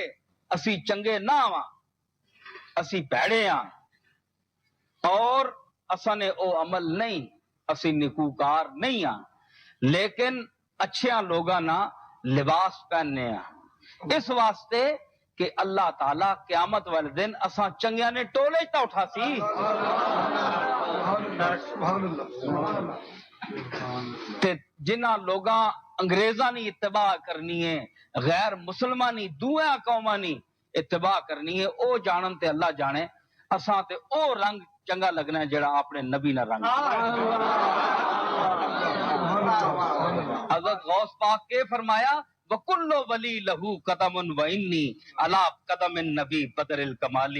اسی چنگے نہ ہاں، اسی بھڑے ہاں، اور اساں نے او عمل نہیں، اسی نیکوکار نہیں ہاں، لیکن اچھیاں لوگاں نا لباس پہننے ہاں، اس واسطے کہ اللہ تعالی قیامت والے دن اساں چنگیاں نے ٹولے تا اٹھا سی۔ سبحان اللہ، تے جنہاں لوگاں انگریزاں نی اتباع کرنی ہے، غیر مسلمانی دویاں قوماں نی اتباع کرنی ہے، او جانن تے اللہ جانے، اساں تے او رنگ چنگا لگنا ہے جڑا اپنے نبی نہ رنگ۔ حضرت غوث پاک کے فرمایا وَكُلُّ وَلِي لَهُ قَدَمٌ وَإِنِّي عَلَىٰ قَدَمِ النَّبِي بَدْرِ الْكَمَالِ،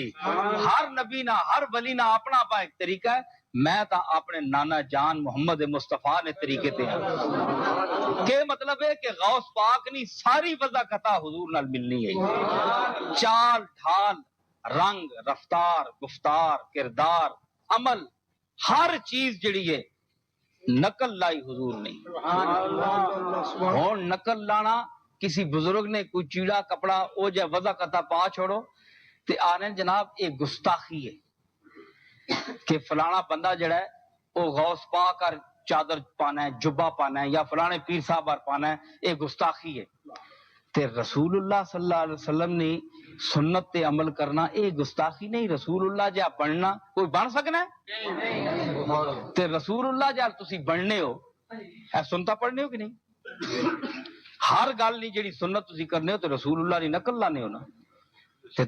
ہر نبی نہ ہر ولی نہ اپنا پا ایک طریقہ ہے، میں تا اپنے نانا جان محمد مصطفیٰ نے طریقے تے ہیں۔ کہ مطلب ہے کہ غوث پاک نی ساری وضاحت حضور نال ملنی ہے، چال ڈھال، رنگ، رفتار، گفتار، کردار، عمل، ہر چیز جڑی ہے نقل لائی حضور نہیں۔ ہون نقل لانا کسی بزرگ نے کوئی چیڑا کپڑا او جا وضع کتا پا چھوڑو تے آنے جناب ایک گستاخی ہے کہ فلانا بندہ جڑا ہے او غوث پاک اور چادر پانا ہے، جبہ پانا ہے، یا فلانے پیر صاحب اور پانا ہے، ایک گستاخی ہے۔ تے رسول اللہ صلی اللہ علیہ وسلم نے سنت تے عمل کرنا اے گستاخی نہیں۔ رسول اللہ جا بننا کوئی بن سکنا ہے تے رسول اللہ جا تسی بننے ہو اے سنتا پڑھنے ہو کہ نہیں؟ ہر گل نہیں جڑی سنت تسی کرنے ہو تے رسول اللہ نے نقل لانے ہو نا، تے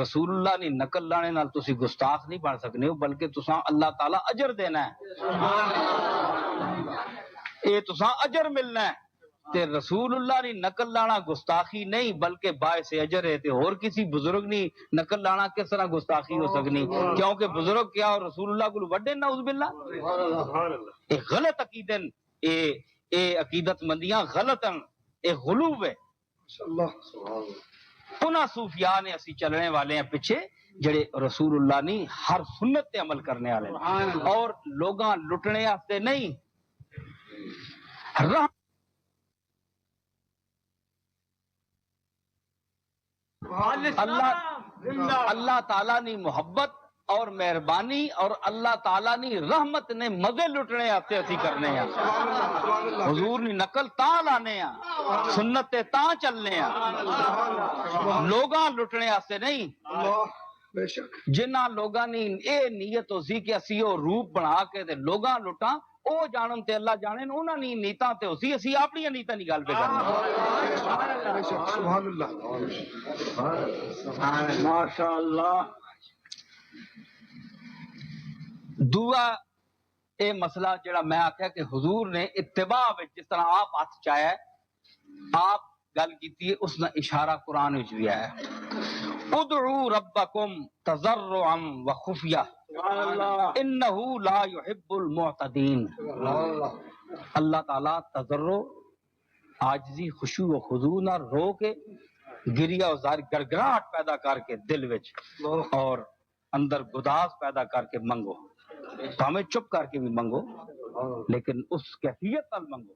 رسول اللہ نے نقل لانے نال تسی گستاخ نہیں بن سکنے ہو، بلکہ تساں اللہ تعالی اجر دینا ہے، اے تساں اجر ملنا ہے۔ تے رسول اللہ نے نقل لانا گستاخی نہیں بلکہ باعث اجر ہے۔ تے اور کسی بزرگ نے نقل لانا کس طرح گستاخی ہو سکنی؟ کیونکہ بزرگ کیا اور رسول اللہ کو وڈے نعوذ باللہ، اے غلط عقیدن، اے عقیدت مندیاں غلط ہیں، اے غلو ہے۔ انہاں صوفیاء نے اسی چلنے والے ہیں پیچھے جڑے رسول اللہ نے ہر سنت تے عمل کرنے والے ہیں، اور لوگاں لٹنے واسطے نہیں۔ اللہ تعالیٰ نے محبت اور مہربانی اور اللہ تعالیٰ نے رحمت نے مزے لٹنے آتے اسی کرنے ہیں، حضور نے نقل تاں لانے ہیں، سنت تے تاں چلنے ہیں، لوگاں لٹنے آتے نہیں۔ جنہ لوگاں نے اے نیت ہو سی کہ اسی او روپ بنا کے تے لوگاں لٹاں، او جانن تے اللہ جانے، انہاں نے نیتاں تے ہو سی، اسی اپنی نیتاں دی گل پہ کرنا۔ سبحان اللہ، ماشاء اللہ۔ دوسرا اے مسئلہ جڑا میں آکھیا کہ حضور نے اتباع وچ جس طرح آپ ہاتھ چایا ہے، آپ گل کیتی ہے، اس نے اشارہ قرآن وچ بھی آیا ہے، ادعوا ربکم تضرعا وخفیہ انہ لا یحب المعتدین۔ اللہ تعالیٰ تضرع، عاجزی، خشوع و خضوع نہ رو کے، گریا و زار گڑگڑاہٹ پیدا کر کے دل وچ اور اندر گداز پیدا کر کے منگو، ہمیں چپ کر کے بھی منگو لیکن اس کیفیت نال منگو۔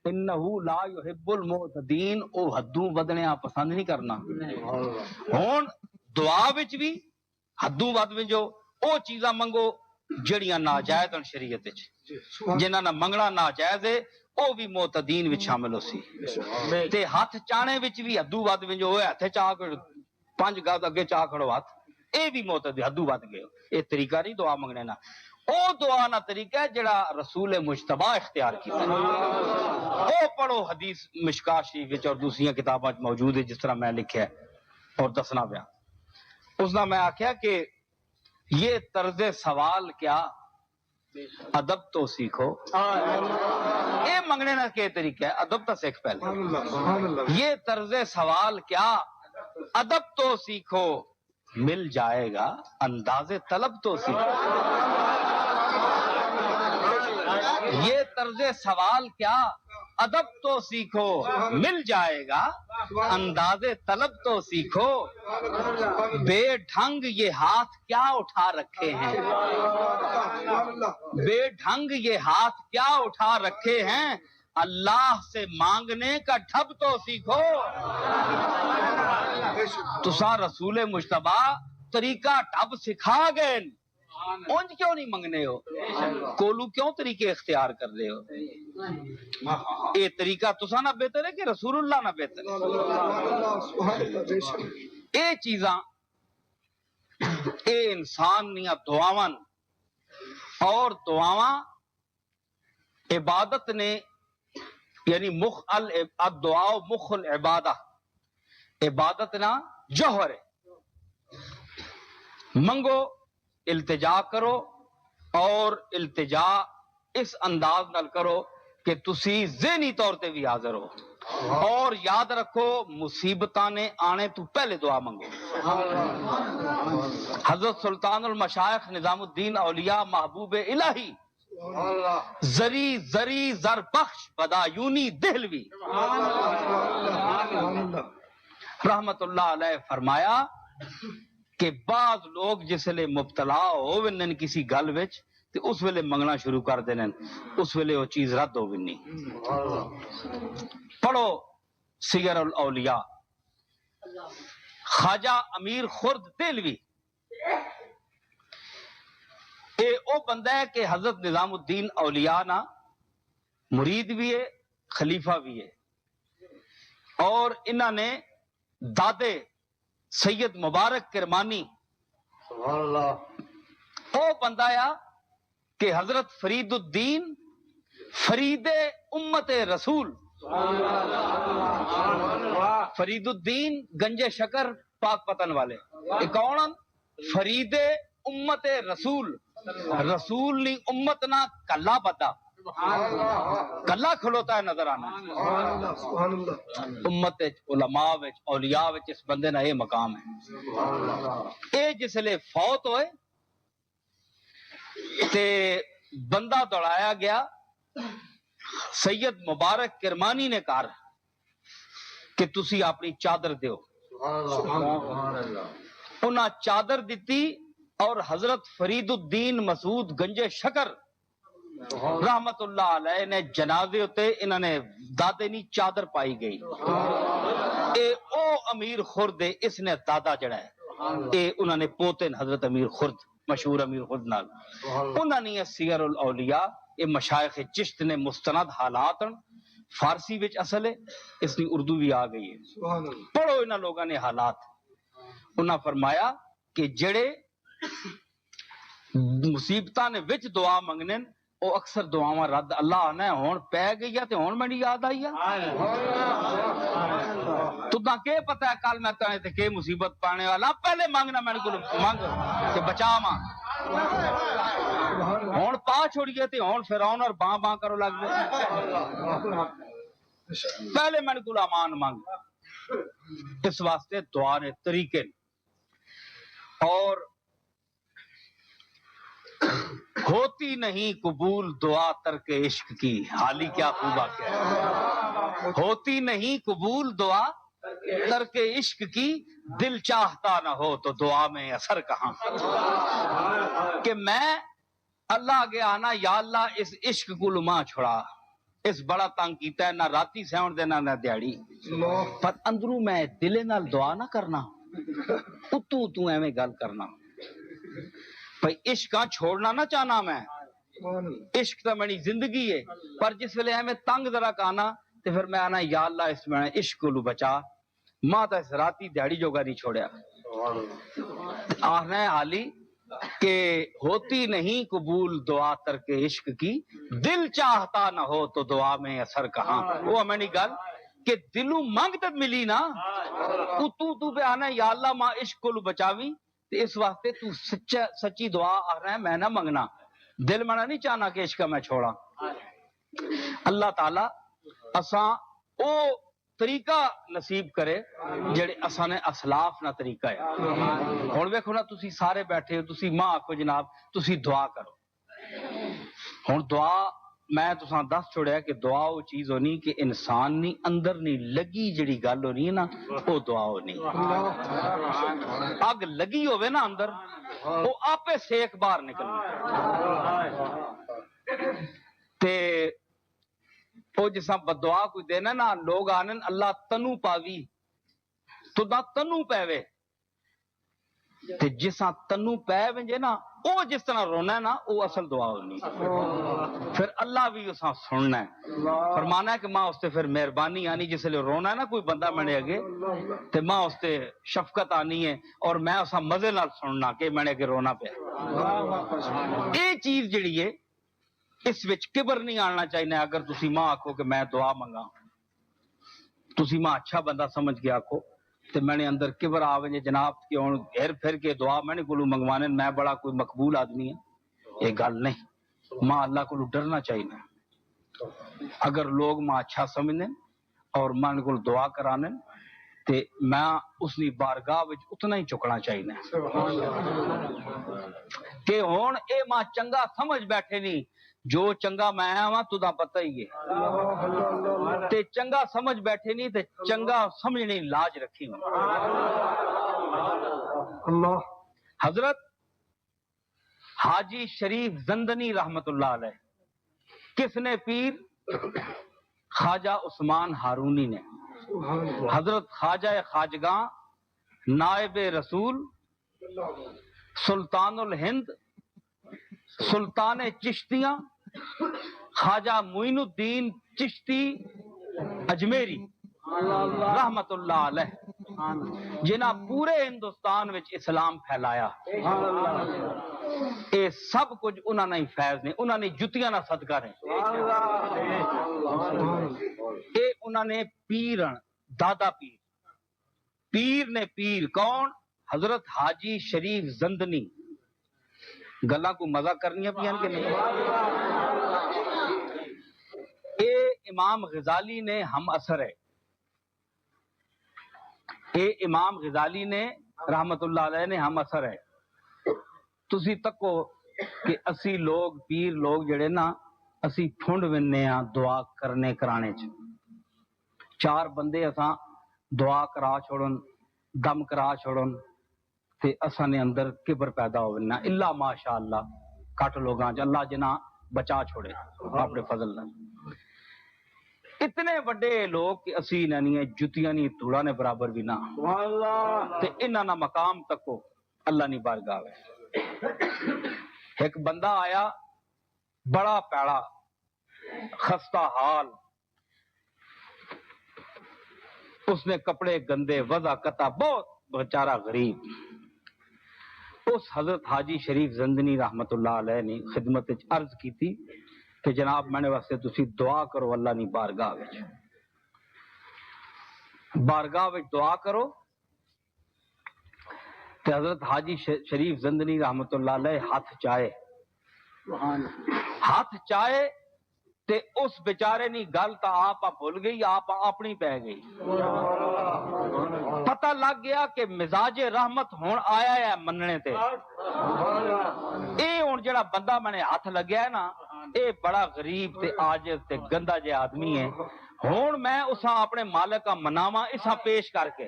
انہو لا یحب المعتدین، او حدوں ودنیاں پسند نہیں کرنا۔ ہون دعا وچ بھی حدوں ود وچو او چیزاں منگو جڑیاں ناجائز ہیں شریعت وچ، جنہاں نہ منگنا ناجائز ہے او بھی معتدین وچ شامل ہو سی۔ تے ہاتھ چانے وچ بھی حدوں ود وچ ہوئے ہتھ چاہ کے 5 گز اگے چاہ کھڑو ہاتھ، اے بھی معتدی حدوں ود گئے، اے طریقہ نہیں دعا منگنے نا، او دعا نا طریقہ ہے جڑا رسول مجتبی اختیار کیتا ہے۔ او پڑھو حدیث مشکاہ شریف وچ اور دوسری کتاباں وچ موجود ہے جس طرح میں لکھیا ہے اور دسنا پیا۔ اس نے میں آکھیا کہ یہ طرز سوال کیا، ادب تو سیکھو۔ اے منگنے نا کے طریقہ ہے، ادب تو سیکھ پہلے۔ یہ طرز سوال کیا، ادب تو سیکھو، مل جائے گا انداز طلب تو سیکھو۔ یہ طرز سوال کیا، ادب تو سیکھو مل جائے گا، انداز طلب تو سیکھو، بے ڈھنگ یہ ہاتھ کیا اٹھا رکھے ہیں، بے ڈھنگ یہ ہاتھ کیا اٹھا رکھے ہیں، اللہ سے مانگنے کا ڈھب تو سیکھو۔ تساں رسول مجتبی طریقہ ڈھب سکھا گئے، اونج کیوں نہیں منگنے ہو، کولو کیوں طریقے اختیار کر رہے ہو؟ اے طریقہ تساں نہ بہتر ہے کہ رسول اللہ نہ بہتر ہے؟ اے چیزاں اے انسان نیاں دعاواں، اور دعاواں عبادت نے، یعنی مخ الدعاء مخ العبادہ، عبادت نہ جوہر ہے۔ منگو، التجا کرو، اور التجا اس انداز نال کرو کہ تسی ذہنی طور تے بھی حاضر ہو، اور یاد رکھو مصیبتاں نے آنے تو پہلے دعا منگو۔ حضرت سلطان المشائخ نظام الدین اولیاء محبوب الہی زری زری زر بخش بدایونی دہلوی رحمت اللہ علیہ فرمایا کہ بعض لوگ جس لئے مبتلا ہو ونن کسی گل وچ تے اس ویلے منگنا شروع کر دینن، اس ویلے وہ چیز رد ہو ونی۔ پڑھو سیر الاولیاء، خواجہ امیر خرد دہلوی اے او بندہ ہے کہ حضرت نظام الدین اولیاء نا مرید بھی ہے، خلیفہ بھی ہے، اور انہوں نے دادے سید مبارک کرمانی او بندہ یا کہ حضرت فرید الدین فرید امت رسول، فرید الدین گنج شکر پاک پتن والے، یہ کون؟ فرید امت رسول، رسول نہیں امت نہ کلا بدا، کلا کھلوتا ہے نظر آنا، امت علماء وچ اولیاء وچ اس بندے نہ یہ مقام ہے۔ اے جس لئے فوت ہوئے تے بندہ دوڑایا گیا سید مبارک کرمانی نے کہا کہ تسی اپنی چادر دیو، انہاں چادر دیتی، اور حضرت فرید الدین مسعود گنج شکر رحمت اللہ علیہ نے جنازے ہوتے انہوں نے دادے نی چادر پائی گئی، اے او امیر خرد ہے، اس نے دادا جڑا ہے، اے انہوں نے پوتے حضرت امیر خرد، مشہور امیر خرد نال، انہوں نے سیر الاولیاء اے مشائخ چشت نے مستند حالات فارسی وچ اصل ہے، اس نے اردو بھی آ گئی ہے، پڑھو انہاں لوگاں نے حالات۔ انہاں فرمایا کہ جڑے مصیبتاں نے وچ دعا منگنے او اکثر دعاواں رد اللہ نے ہون پہ گئی تے ہون میں یاد آئی ہے، تو نہ کہ پتہ ہے کل میں تے تے کہ مصیبت پانے والا، پہلے مانگنا میں کو مانگ کہ بچا ماں، ہون پا چھوڑیے تے ہون فرعون اور باں باں کرو لگ گئے، پہلے میں کو امان مانگ۔ اس واسطے دعا نے طریقے، اور ہوتی نہیں قبول دعا ترک عشق کی، حالی کیا خوبا کیا، ہوتی نہیں قبول دعا ترک عشق کی، دل چاہتا نہ ہو تو دعا میں اثر کہاں، کہ میں اللہ آگے آنا یا اللہ اس عشق کو لما چھڑا، اس بڑا تنگ کیتا ہے، نہ راتی سیون دینا نہ دیاڑی، پر اندروں میں دلے نال دعا نہ کرنا، تو ایویں گل کرنا، بھئی عشق چھوڑنا نہ چاہنا، میں عشق تو میری زندگی ہے، پر جس ویلے ہمیں تنگ ذرا کانا تو پھر میں آنا یا اللہ اس میں عشق کو بچا، ماں تو اس راتی دیہڑی جوگا نہیں چھوڑیا، آخنا ہے حالی کہ ہوتی نہیں قبول دعا ترک عشق کی، دل چاہتا نہ ہو تو دعا میں اثر کہاں، وہ ہمیں نہیں گل کہ دلوں مانگ تک ملی نا، تو پہ آنا یا اللہ ماں عشق کو بچاوی، اس واسطے تو سچی دعا آ رہا ہے میں نہ منگنا، دل منا نہیں چاہنا کہ عشق میں چھوڑا۔ اللہ تعالی اساں او طریقہ نصیب کرے جڑے اساں نے اسلاف نہ طریقہ ہے۔ ہن ویکھو نا تسی سارے بیٹھے ہو، تسی ماں آکھو جناب تسی دعا کرو، ہن دعا میں تساں دس چھوڑیا کہ دعا وہ چیز ہونی کہ انسان نہیں اندر نہیں لگی جڑی گل ہونی ہے نا وہ دعا ہونی. اگ لگی ہوئے نا اندر وہ آپے سیک باہر نکلنی. تے وہ جسا بدعا کوئی دینا نا لوگ آنن اللہ تنو پاوی تو دا تنو پیوے تے جسا تنو پے ونجے نا او جس طرح رونا ہے نا او اصل دعا ہونی. پھر اللہ بھی اساں سننا ہے. فرمانا ہے کہ ماں اس تے پھر مہربانی آنی جس لئے رونا ہے نا کوئی بندہ میں نے اگے تے ماں اس تے شفقت آنی ہے اور میں اساں مزے نال سننا کہ میں نے اگے رونا پیا. اے چیز جڑی ہے اس وچ کبر نہیں آنا چاہیے. اگر تسی ماں آکھو کہ میں دعا منگا تسی ماں اچھا بندہ سمجھ کے آکھو تے میں نے اندر کبر آوے جناب کہ ہن گھر پھر کے دعا میں نے کولو منگوانے میں بڑا کوئی مقبول آدمی ہے یہ گل نہیں. ماں اللہ کو ڈرنا چاہیے. اگر لوگ ماں اچھا سمجھنے اور ماں کو دعا کرانے تے میں اس نے بارگاہ وچ اتنا ہی چکنا چاہیے کہ ہن اے ماں چنگا سمجھ بیٹھے نہیں جو چنگا میں ہاں تدا پتہ ہی ہے تے چنگا سمجھ بیٹھے نہیں تے چنگا سمجھنے لاج رکھی. اللہ حضرت حاجی شریف زندنی رحمت اللہ علیہ کس نے پیر خواجہ عثمان ہارونی نے. حضرت خواجہ خواجگاں نائب رسول سلطان الہند سلطان چشتیاں خواجہ معین الدین چشتی اجمیری رحمت اللہ علیہ جنہ پورے ہندوستان وچ اسلام پھیلایا. اے سب کچھ انہاں نے فیض نے انہاں نے جتیاں نہ صدقہ نے. اے انہاں نے پیرن دادا پیر پیر نے پیر کون حضرت حاجی شریف زندنی. گلاں کو مزہ کرنیاں پیاں کہ نہیں. اے امام غزالی نے ہم اثر ہے. اے امام غزالی نے رحمت اللہ علیہ نے ہم اثر ہے. تسی تکو کہ اسی لوگ پیر لوگ جڑے نا اسی پھنڈ ونے ہاں دعا کرنے کرانے چ چار بندے اساں دعا کرا چھوڑن دم کرا چھوڑن تے اساں نے اندر کبر پیدا ہونا الا ماشاء اللہ کٹ لوگاں چ اللہ جنا بچا چھوڑے اپنے فضل نال. اتنے بڑے لوگ کہ اسی نہیں جتیاں نہیں دھوڑا نے برابر بھی نہ تے انہاں نا مقام تکو اللہ نہیں بارگاہ ہے. ایک بندہ آیا بڑا پیڑا خستہ حال اس نے کپڑے گندے وضع قطع بہت بیچارہ غریب. اس حضرت حاجی شریف زندنی رحمت اللہ علیہ نے خدمت عرض کی تھی کہ جناب میں نے واسطے تسی دعا کرو اللہ نہیں بارگاہ وچ دعا کرو. تے حضرت حاجی شریف زندنی رحمت اللہ علیہ ہاتھ چائے تے اس بیچارے نی گل تا آپ بھول گئی آپ اپنی پہ گئی. پتہ لگ گیا کہ مزاج رحمت ہون آیا ہے مننے تے. اے ہن جڑا بندہ میں نے ہاتھ لگیا ہے نا اے بڑا غریب تے عاجز تے گندا جے آدمی ہے. ہن میں اساں اپنے مالک کا مناواں اساں پیش کر کے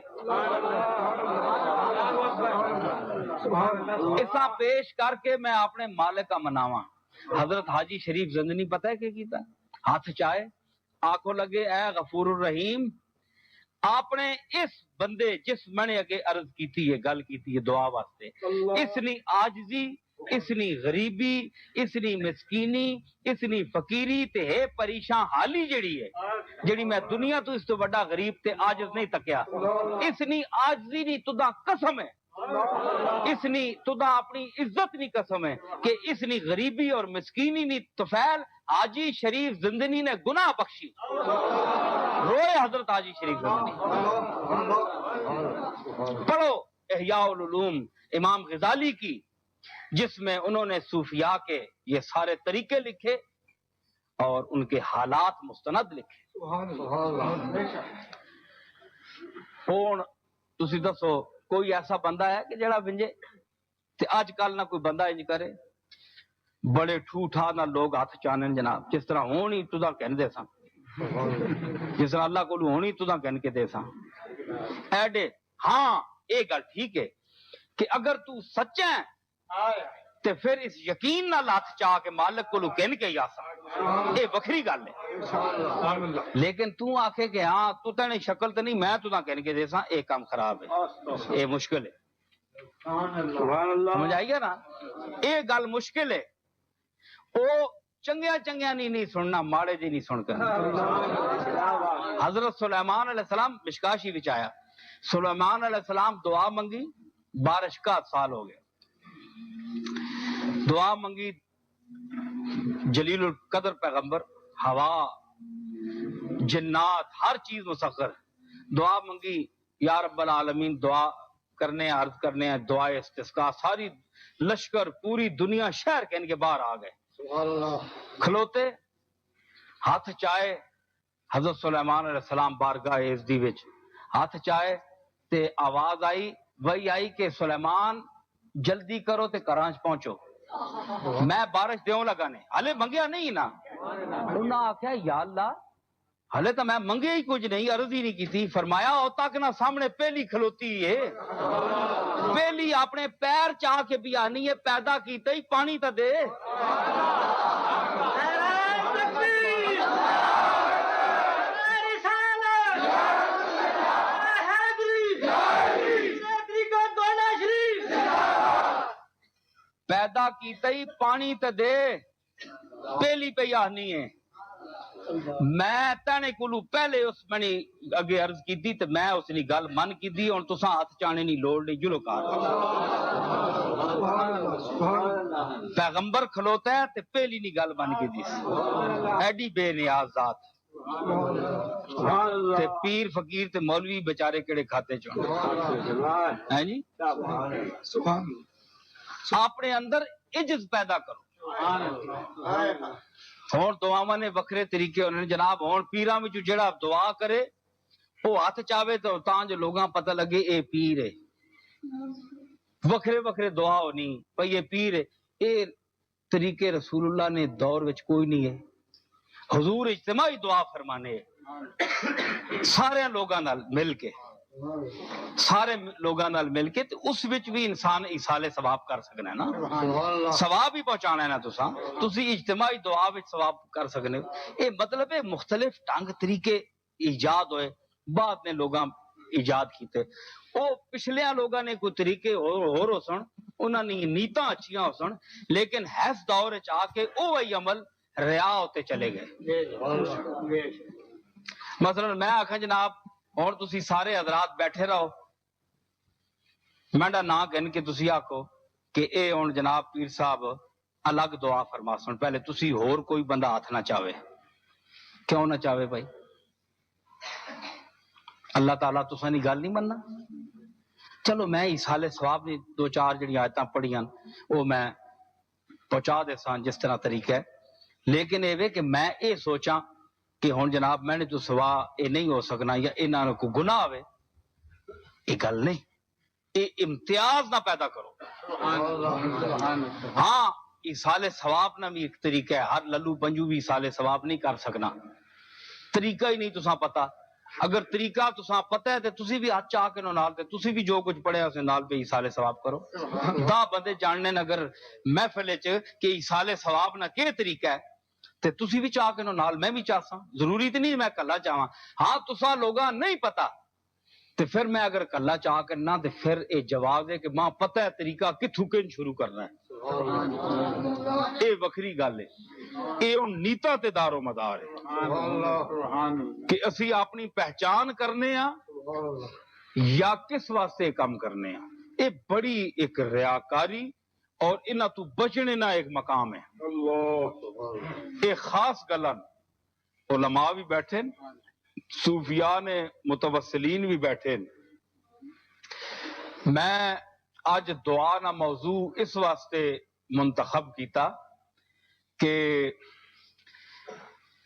اساں پیش کر کے میں اپنے مالک کا مناواں. حضرت حاجی شریف زندنی پتہ ہے کہ کیتا ہاتھ چائے آنکھوں لگے اے غفور الرحیم آپ نے اس بندے جس میں نے اگے عرض کیتی ہے گل کیتی ہے دعا واسطے اس نی عاجزی اس نی غریبی اس نی مسکینی اس نی فقیری تے ہے پریشان حالی جڑی ہے جڑی میں دنیا تو اس تو بڑا غریب تے عاجز نہیں تکیا اس نی عاجزی نی تدا قسم ہے اس نی تدا اپنی عزت نی قسم ہے کہ اس نی غریبی اور مسکینی نی طفیل حاجی شریف زندنی نے گناہ بخشی. روئے حضرت حاجی شریف زندنی. پڑھو احیاء العلوم امام غزالی کی جس میں انہوں نے صوفیاء کے یہ سارے طریقے لکھے اور ان کے حالات مستند لکھے. ہن تسی دسو کوئی ایسا بندہ ہے کہ جڑا ونجے تے آج کل نہ کوئی بندہ انج کرے بڑے ٹھوٹھا نہ لوگ ہاتھ چانن جناب، جس طرح ہونی تدا کہن دے سا، جس طرح اللہ کو ہونی تدا کہن کے دے سا ایڈے۔ ہاں یہ گل ٹھیک ہے کہ اگر تو سچا ہے تے پھر اس یقین نال ہاتھ چاہ کے مالک کو کہن کے ہی آسا، یہ وکری گل ہے۔ لیکن تو آکھے کہ ہاں تو تینے شکل تے نہیں میں تدا کہن کے دے سا، یہ کام خراب ہے، یہ مشکل ہے، سمجھ آئی ہے نا؟ یہ گل مشکل ہے۔ او چنگیا چنگیا نہیں سننا، ماڑے جی نہیں سن کر۔ حضرت سلیمان علیہ السلام مشکاشی وچ آیا، سلیمان علیہ السلام دعا منگی، بارش کا سال ہو گیا، دعا منگی، جلیل القدر پیغمبر، ہوا، جنات، ہر چیز مسخر، دعا منگی یا رب العالمین، دعا کرنے عرض کرنے ہیں، دعا استسقا، ساری لشکر پوری دنیا شہر کہن کے باہر آ گئے، کھلوتے ہاتھ چائے، حضرت سلیمان علیہ السلام بارگاہ عزدی وچ ہاتھ چائے تے آواز آئی، وہی آئی کہ سلیمان جلدی کرو تے کرانچ پہنچو، میں بارش دیوں لگا نے، ہلے منگیا نہیں نا۔ انہاں آخیا یا اللہ ہلے تو میں منگے ہی کچھ نہیں، عرض ہی نہیں کی تھی۔ فرمایا او تک نہ سامنے پہلی کھلوتی ہے، پہلی اپنے پیر چاہ کے بھی آنی ہے، پیدا کیتے ہی پانی تا دے۔ پیدا کیتے ہی پانی تے دے، پہلی پہ آنی ہے۔ میں تینے کولو پہلے اس منی اگے عرض کی تھی تے میں اس نے گل من کی دی، اور تساں ہاتھ چانے نہیں لوڑ نہیں، جلو کار پیغمبر کھلوتا ہے تے پہلی نہیں گل من کی دی، ایڈی بے نیاز ذات، تے پیر فقیر تے مولوی بیچارے کیڑے کھاتے چون ہیں جی۔ اپنے اندر عجز پیدا کرو۔ ہون دعاواں نے وکھرے طریقے ہونے جناب، ہون پیراں وچ جڑا دعا کرے وہ ہاتھ چاہے تو تاں جو لوگاں پتہ لگے اے پیر ہے، وکھرے وکھرے دعا ہونی بھئی یہ پیر ہے، اے طریقے رسول اللہ نے دور وچ کوئی نہیں ہے۔ حضور اجتماعی دعا فرمانے سارے لوگاں نال مل کے، سارے لوگاں نال مل کے، تے اس وچ بھی انسان ایصال ثواب کر سکنا ہے نا، ثواب ہی پہنچانا ہے نا، تسی اجتماعی دعا وچ ثواب کر سکنے ہو۔ اے مطلب ہے مختلف ڈھنگ طریقے ایجاد ہوئے، بعد نے لوگاں ایجاد کیتے، او پچھلیاں لوگاں نے کوئی طریقے ہور ہو سن، انہاں نے نیتاں اچھیاں ہو سن، لیکن حیث دور وچ آ کے او وہی عمل ریا ہوتے چلے گئے۔ مثلا میں آکھاں جناب اور تسی سارے حضرات بیٹھے رہو، میں نا کہن کے تسی آکھو کہ اے ہن جناب پیر صاحب الگ دعا فرما سن، پہلے تسی ہور کوئی بندہ ہاتھ نہ چاہے، کیوں نہ چاہے بھائی؟ اللہ تعالیٰ تساں دی گل نہیں مننا؟ چلو میں ایصال ثواب نے دو چار جڑی آیتاں پڑھیاں وہ میں پہنچا دے سان جس طرح طریقہ ہے، لیکن یہ کہ میں یہ سوچاں کہ ہن جناب میں نے تو سوا یہ نہیں ہو سکنا یا انہاں کو گناہ ہوئے، یہ گل نہیں، یہ امتیاز نہ پیدا کرو۔ ہاں ایصال ثواب نہ بھی ایک طریقہ ہے، ہر للو پنجو بھی ایصال ثواب نہیں کر سکنا، طریقہ ہی نہیں تساں پتہ۔ اگر طریقہ تساں پتہ ہے تے تسی بھی ہاتھ چاہ کے نال تے تسی بھی جو کچھ پڑھیا اسے نال پہ ایصال ثواب کرو۔ دا بندے جاننے اگر محفل وچ کہ ایصال ثواب نہ کہ طریقہ ہے تے تسی بھی چاہ کے نال میں بھی چاہساں، ضروری تے نہیں میں کلا چاہواں۔ ہاں تساں لوگاں نہیں پتہ تے پھر میں اگر کلا چاہ کرنا تے پھر اے جواب ہے کہ ماں پتہ ہے طریقہ کتھوں کن شروع کرنا ہے، اے وکری گل ہے، اے ان نیتاں تے دار و مدار ہے کہ اسی اپنی پہچان کرنے ہاں یا کس واسطے کام کرنے ہاں۔ اے بڑی ایک ریاکاری اور انہاں تو بچنے نہ ایک مقام ہے، اے خاص گلن علماء بھی بیٹھے، صوفیاء نے متوسلین بھی بیٹھے۔ میں آج دعا نہ موضوع اس واسطے منتخب کیتا کہ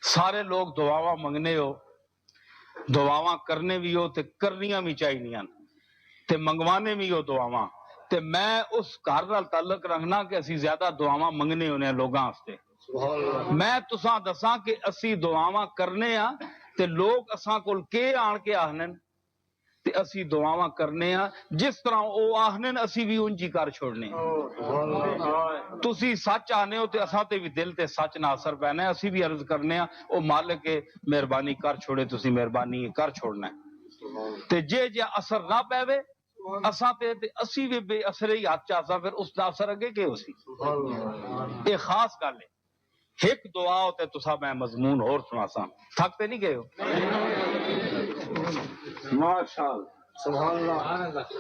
سارے لوگ دعاواں منگنے ہو، دعاواں کرنے بھی ہو تے کرنیاں بھی چاہیے تے منگوانے بھی ہو دعاواں، تے میں اس گھر نال تعلق رکھنا کہ اسی زیادہ دعاواں منگنے ہونے لوگاں واسطے میں تساں دساں کہ اسی دعاواں کرنے ہاں تے لوگ اساں کول کے آن کے آہنن تے اسی دعاواں کرنے ہاں جس طرح او آہنن اسی بھی انجی کر چھوڑنے تسی سچ آنے ہو تے اساں تے بھی دل تے سچ نہ اثر پینا ہے اسی بھی عرض کرنے ہاں او مالک مہربانی کر چھوڑے تسی مہربانی کر چھوڑنا ہے تے جے اثر نہ پیوے اساں تے اسی بھی بے اثر ہی ہاتھ چاسا پھر اس دا اثر اگے کے ہو سی یہ خاص گل ہے ایک دعا ہوتے تسا میں مضمون اور سناساں تھکتے نہیں گئے ہو ماشاءاللہ سبحان اللہ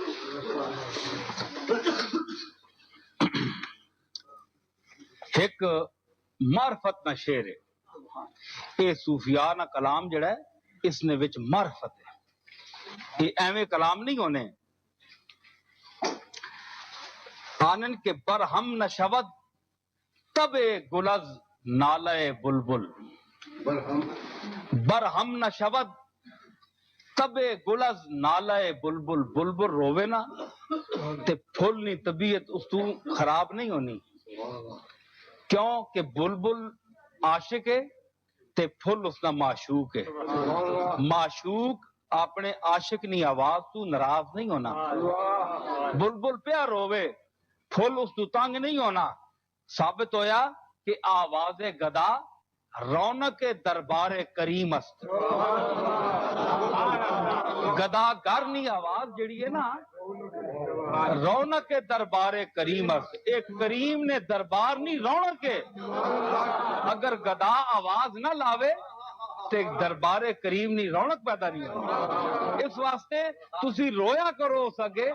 ایک معرفت نہ شعر ہے یہ صوفیاء نہ کلام جڑا ہے اس نے وچ معرفت ہے یہ ایویں کلام نہیں ہونے آنن کے برہم نہ شود تب گلز نالے بلبل برہم نہ شود تب گلز نالے بلبل بلبل روے نا تے پھول نی طبیعت اس تو خراب نہیں ہونی کیوں کہ بلبل عاشق ہے تے پھول اس کا معشوق ہے معشوق اپنے عاشق نی آواز تو ناراض نہیں ہونا بلبل پیا روے پھول اس تو تنگ نہیں ہونا ثابت ہویا کہ آواز گدا رونق دربار کریم است گدا گرنی آواز جڑی ہے نا رونق دربار کریم است ایک کریم نے دربار نہیں رونق ہے اگر گدا آواز نہ لاوے تے دربار کریم نہیں رونق پیدا نہیں ہوگی اس واسطے تسی رویا کرو سکے